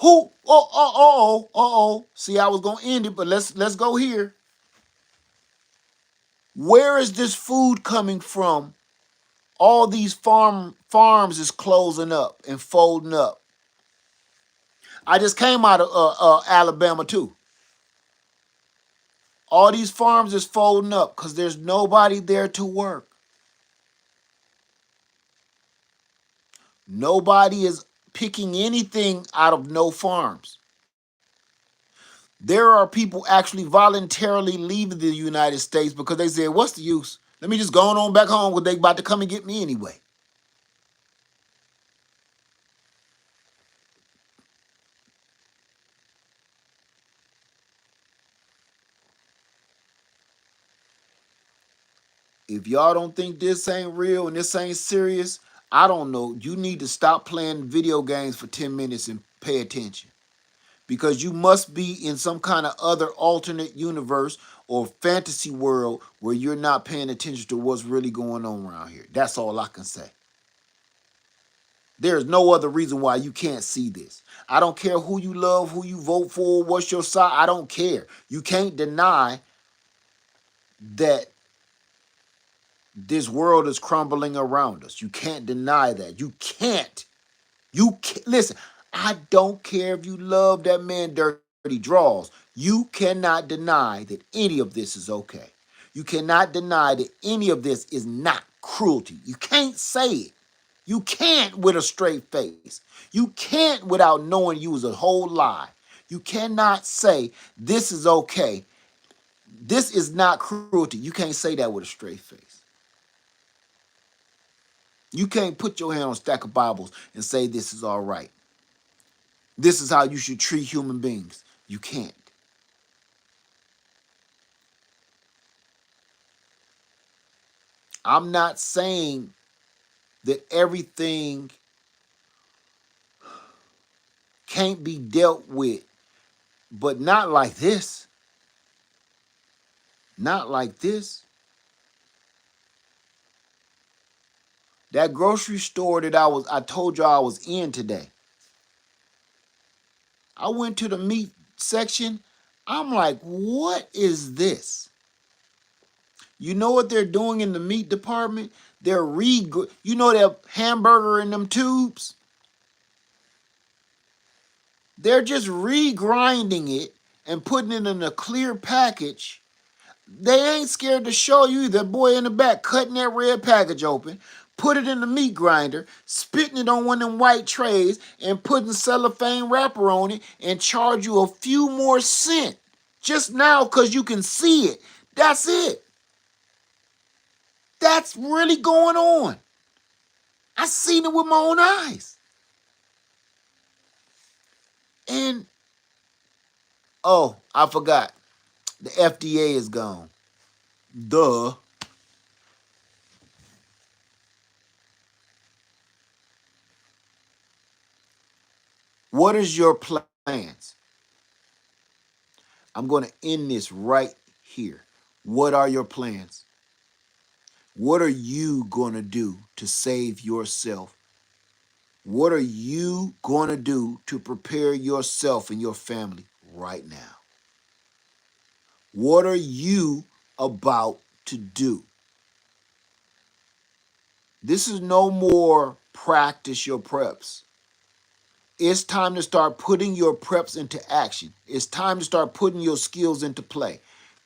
Who? See, I was gonna end it, but let's go here. Where is this food coming from? All these farms is closing up and folding up. I just came out of Alabama too. All these farms is folding up because there's nobody there to work. Nobody is picking anything out of no farms. There are people actually voluntarily leaving the United States because they said, what's the use? Let me just go on back home because they about to come and get me anyway. If y'all don't think this ain't real and this ain't serious, I don't know. You need to stop playing video games for 10 minutes and pay attention. Because you must be in some kind of other alternate universe or fantasy world where you're not paying attention to what's really going on around here. That's all I can say. There's no other reason why you can't see this. I don't care who you love, who you vote for, what's your side. I don't care. You can't deny that this world is crumbling around us. You can't deny that. You can't. Listen, I don't care if you love that man Dirty Draws. You cannot deny that any of this is okay. You cannot deny that any of this is not cruelty. You can't say it. You can't with a straight face. You can't without knowing you was a whole lie. You cannot say this is okay. This is not cruelty. You can't say that with a straight face. You can't put your hand on a stack of Bibles and say this is all right. This is how you should treat human beings. You can't. I'm not saying that everything can't be dealt with, but not like this. Not like this. That grocery store that I told you I was in today. I went to the meat section. I'm like, what is this? You know what they're doing in the meat department? They're you know that hamburger in them tubes? They're just regrinding it and putting it in a clear package. They ain't scared to show you the boy in the back cutting that red package open, put it in the meat grinder, spitting it on one of them white trays, and putting cellophane wrapper on it and charge you a few more cents just now because you can see it. That's it. That's really going on. I seen it with my own eyes. And, oh, I forgot. The FDA is gone. Duh. What is your plans? I'm going to end this right here. What are your plans? What are you going to do to save yourself? What are you going to do to prepare yourself and your family right now? What are you about to do? This is no more practice your preps. It's time to start putting your preps into action. It's time to start putting your skills into play.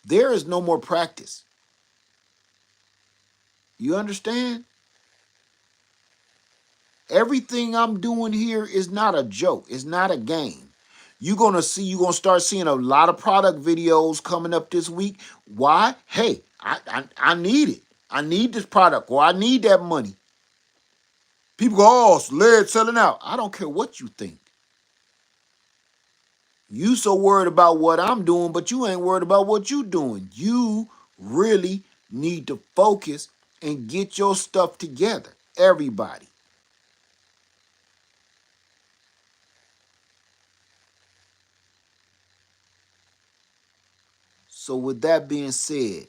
There is no more practice. You understand? Everything I'm doing here is not a joke. It's not a game. You're gonna start seeing a lot of product videos coming up this week. Why? Hey, I need it. I need this product, or I need that money. People go, oh, lead selling out. I don't care what you think. You so worried about what I'm doing, but you ain't worried about what you doing. You really need to focus and get your stuff together. Everybody. So with that being said,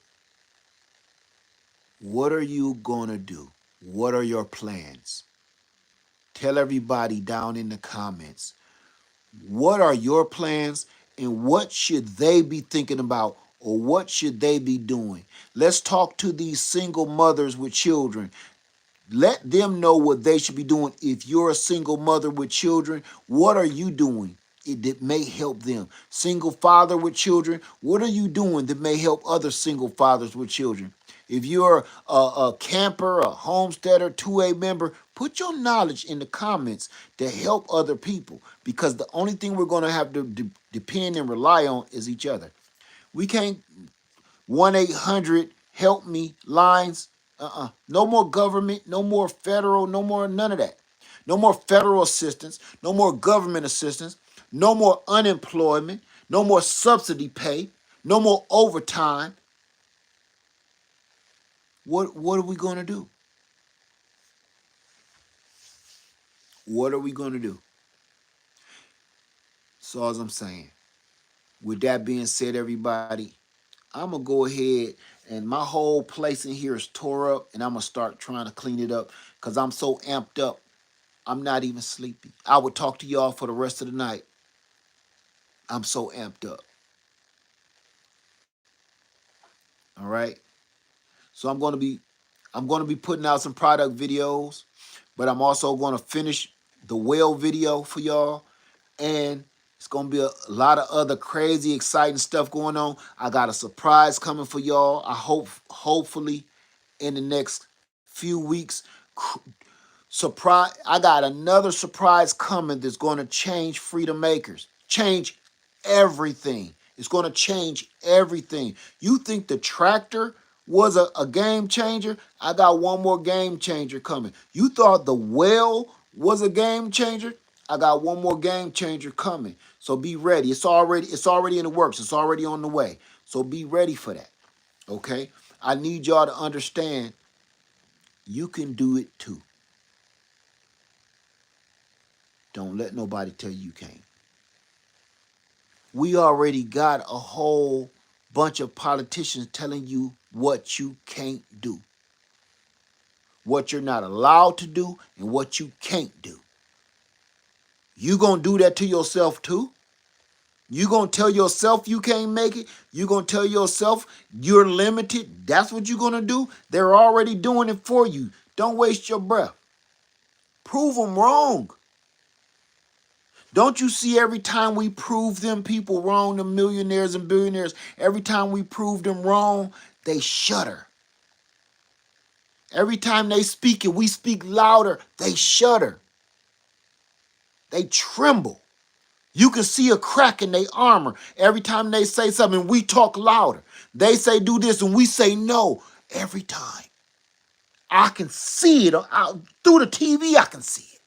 what are you going to do? What are your plans? Tell everybody down in the comments, what are your plans and what should they be thinking about or what should they be doing? Let's talk to these single mothers with children. Let them know what they should be doing. If you're a single mother with children, what are you doing that may help them? Single father with children, what are you doing that may help other single fathers with children? If you're a camper, a homesteader, 2A member, put your knowledge in the comments to help other people, because the only thing we're going to have to depend and rely on is each other. We can't 1-800 help me lines. No more government, no more federal, no more none of that. No more federal assistance, no more government assistance, no more unemployment, no more subsidy pay, no more overtime. What are we going to do? What are we going to do? That's all I'm saying. With that being said, everybody, I'm going to go ahead, and my whole place in here is tore up, and I'm going to start trying to clean it up because I'm so amped up. I'm not even sleepy. I will talk to y'all for the rest of the night. I'm so amped up. All right. So I'm gonna be putting out some product videos, but I'm also gonna finish the well video for y'all. And it's gonna be a lot of other crazy, exciting stuff going on. I got a surprise coming for y'all. I hopefully in the next few weeks. Surprise, I got another surprise coming that's going to change Freedom Makers. Change everything. It's going to change everything. You think the tractor was a game changer? I got one more game changer coming. You thought the well was a game changer? I got one more game changer coming. So be ready. It's already in the works. It's already on the way. So be ready for that. Okay? I need y'all to understand you can do it too. Don't let nobody tell you can't. We already got a whole bunch of politicians telling you what you can't do, what you're not allowed to do, and what you can't do. You gonna do that to yourself too? You gonna tell yourself you can't make it? You gonna tell yourself you're limited? That's what you're gonna do? They're already doing it for you. Don't waste your breath. Prove them wrong. Don't you see every time we prove them people wrong, the millionaires and billionaires, every time we prove them wrong, they shudder. Every time they speak and we speak louder, they shudder. They tremble. You can see a crack in their armor every time they say something and we talk louder. They say do this and we say no every time. I can see it through the TV. I can see it.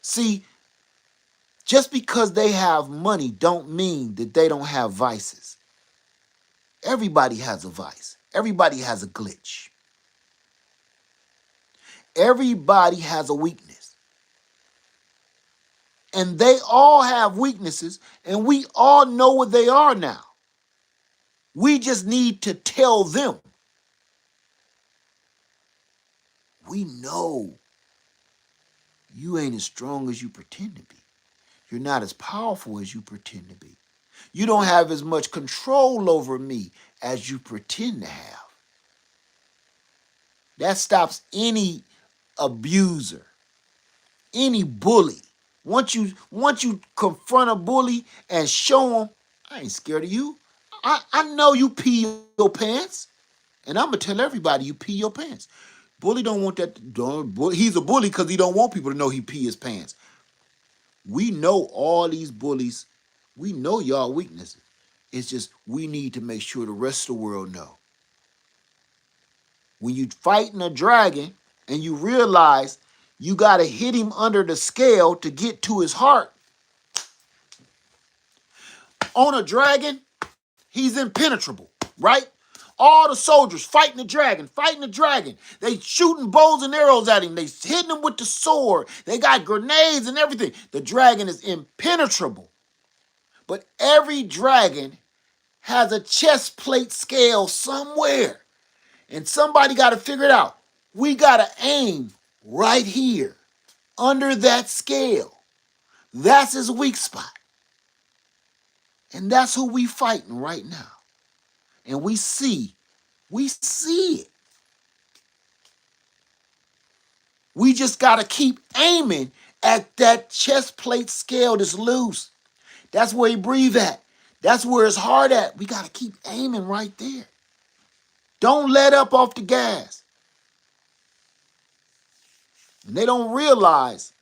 See, just because they have money don't mean that they don't have vices. Everybody has a vice. Everybody has a glitch. Everybody has a weakness. And they all have weaknesses, and we all know what they are now. We just need to tell them. We know you ain't as strong as you pretend to be. You're not as powerful as you pretend to be. You don't have as much control over me as you pretend to have. That stops any abuser, any bully. Once you confront a bully and show him, I ain't scared of you. I know you pee your pants, and I'm gonna tell everybody you pee your pants. Bully don't want that. He's a bully because he don't want people to know he pee his pants. We know all these bullies. We know y'all weaknesses. It's just we need to make sure the rest of the world know. When you fighting a dragon and you realize you got to hit him under the scale to get to his heart. On a dragon, he's impenetrable, right? All the soldiers fighting the dragon, fighting the dragon. They shooting bows and arrows at him. They hitting him with the sword. They got grenades and everything. The dragon is impenetrable. But every dragon has a chest plate scale somewhere. And somebody got to figure it out. We got to aim right here under that scale. That's his weak spot. And that's who we fighting right now. And we see it. We just got to keep aiming at that chest plate scale that's loose. That's where he breathe at. That's where his heart at. We got to keep aiming right there. Don't let up off the gas. And they don't realize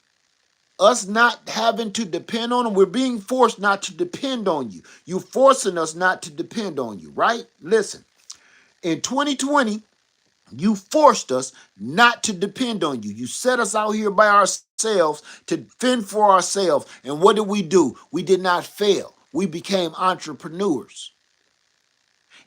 us not having to depend on them. We're being forced not to depend on you. You're forcing us not to depend on you, right? Listen, in 2020, you forced us not to depend on you. You set us out here by ourselves to fend for ourselves. And what did we do? We did not fail. We became entrepreneurs.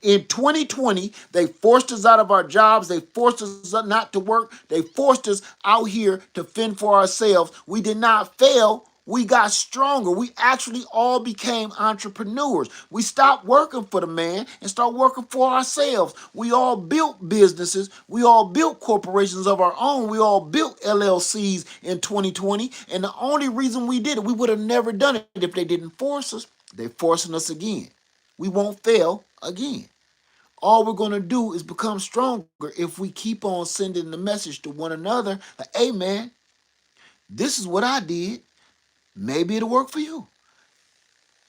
In 2020, they forced us out of our jobs. They forced us not to work. They forced us out here to fend for ourselves. We did not fail. We got stronger. We actually all became entrepreneurs. We stopped working for the man and started working for ourselves. We all built businesses. We all built corporations of our own. We all built LLCs in 2020. And the only reason we did it, we would have never done it if they didn't force us. They're forcing us again. We won't fail again. All we're going to do is become stronger if we keep on sending the message to one another. Like, hey, man, this is what I did. Maybe it'll work for you.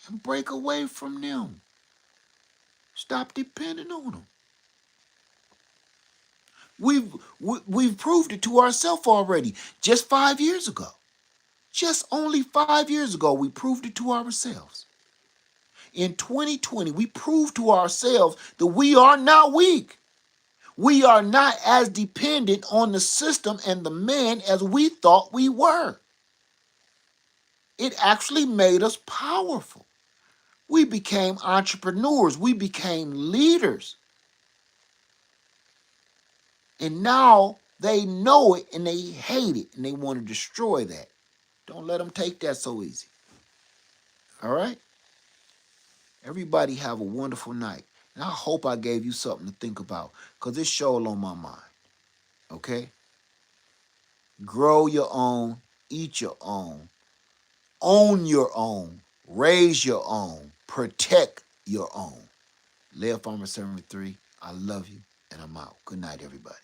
And break away from them. Stop depending on them. We've proved it to ourselves already. Just 5 years ago. Just only 5 years ago, we proved it to ourselves. In 2020, we proved to ourselves that we are not weak. We are not as dependent on the system and the man as we thought we were. It actually made us powerful. We became entrepreneurs. We became leaders. And now they know it and they hate it and they want to destroy that. Don't let them take that so easy. All right? Everybody have a wonderful night. And I hope I gave you something to think about because it's sure on my mind. Okay? Grow your own, eat your own, own your own, Raise your own. Protect your own. Live Farmer 73. I love you, and I'm out. Good night, everybody.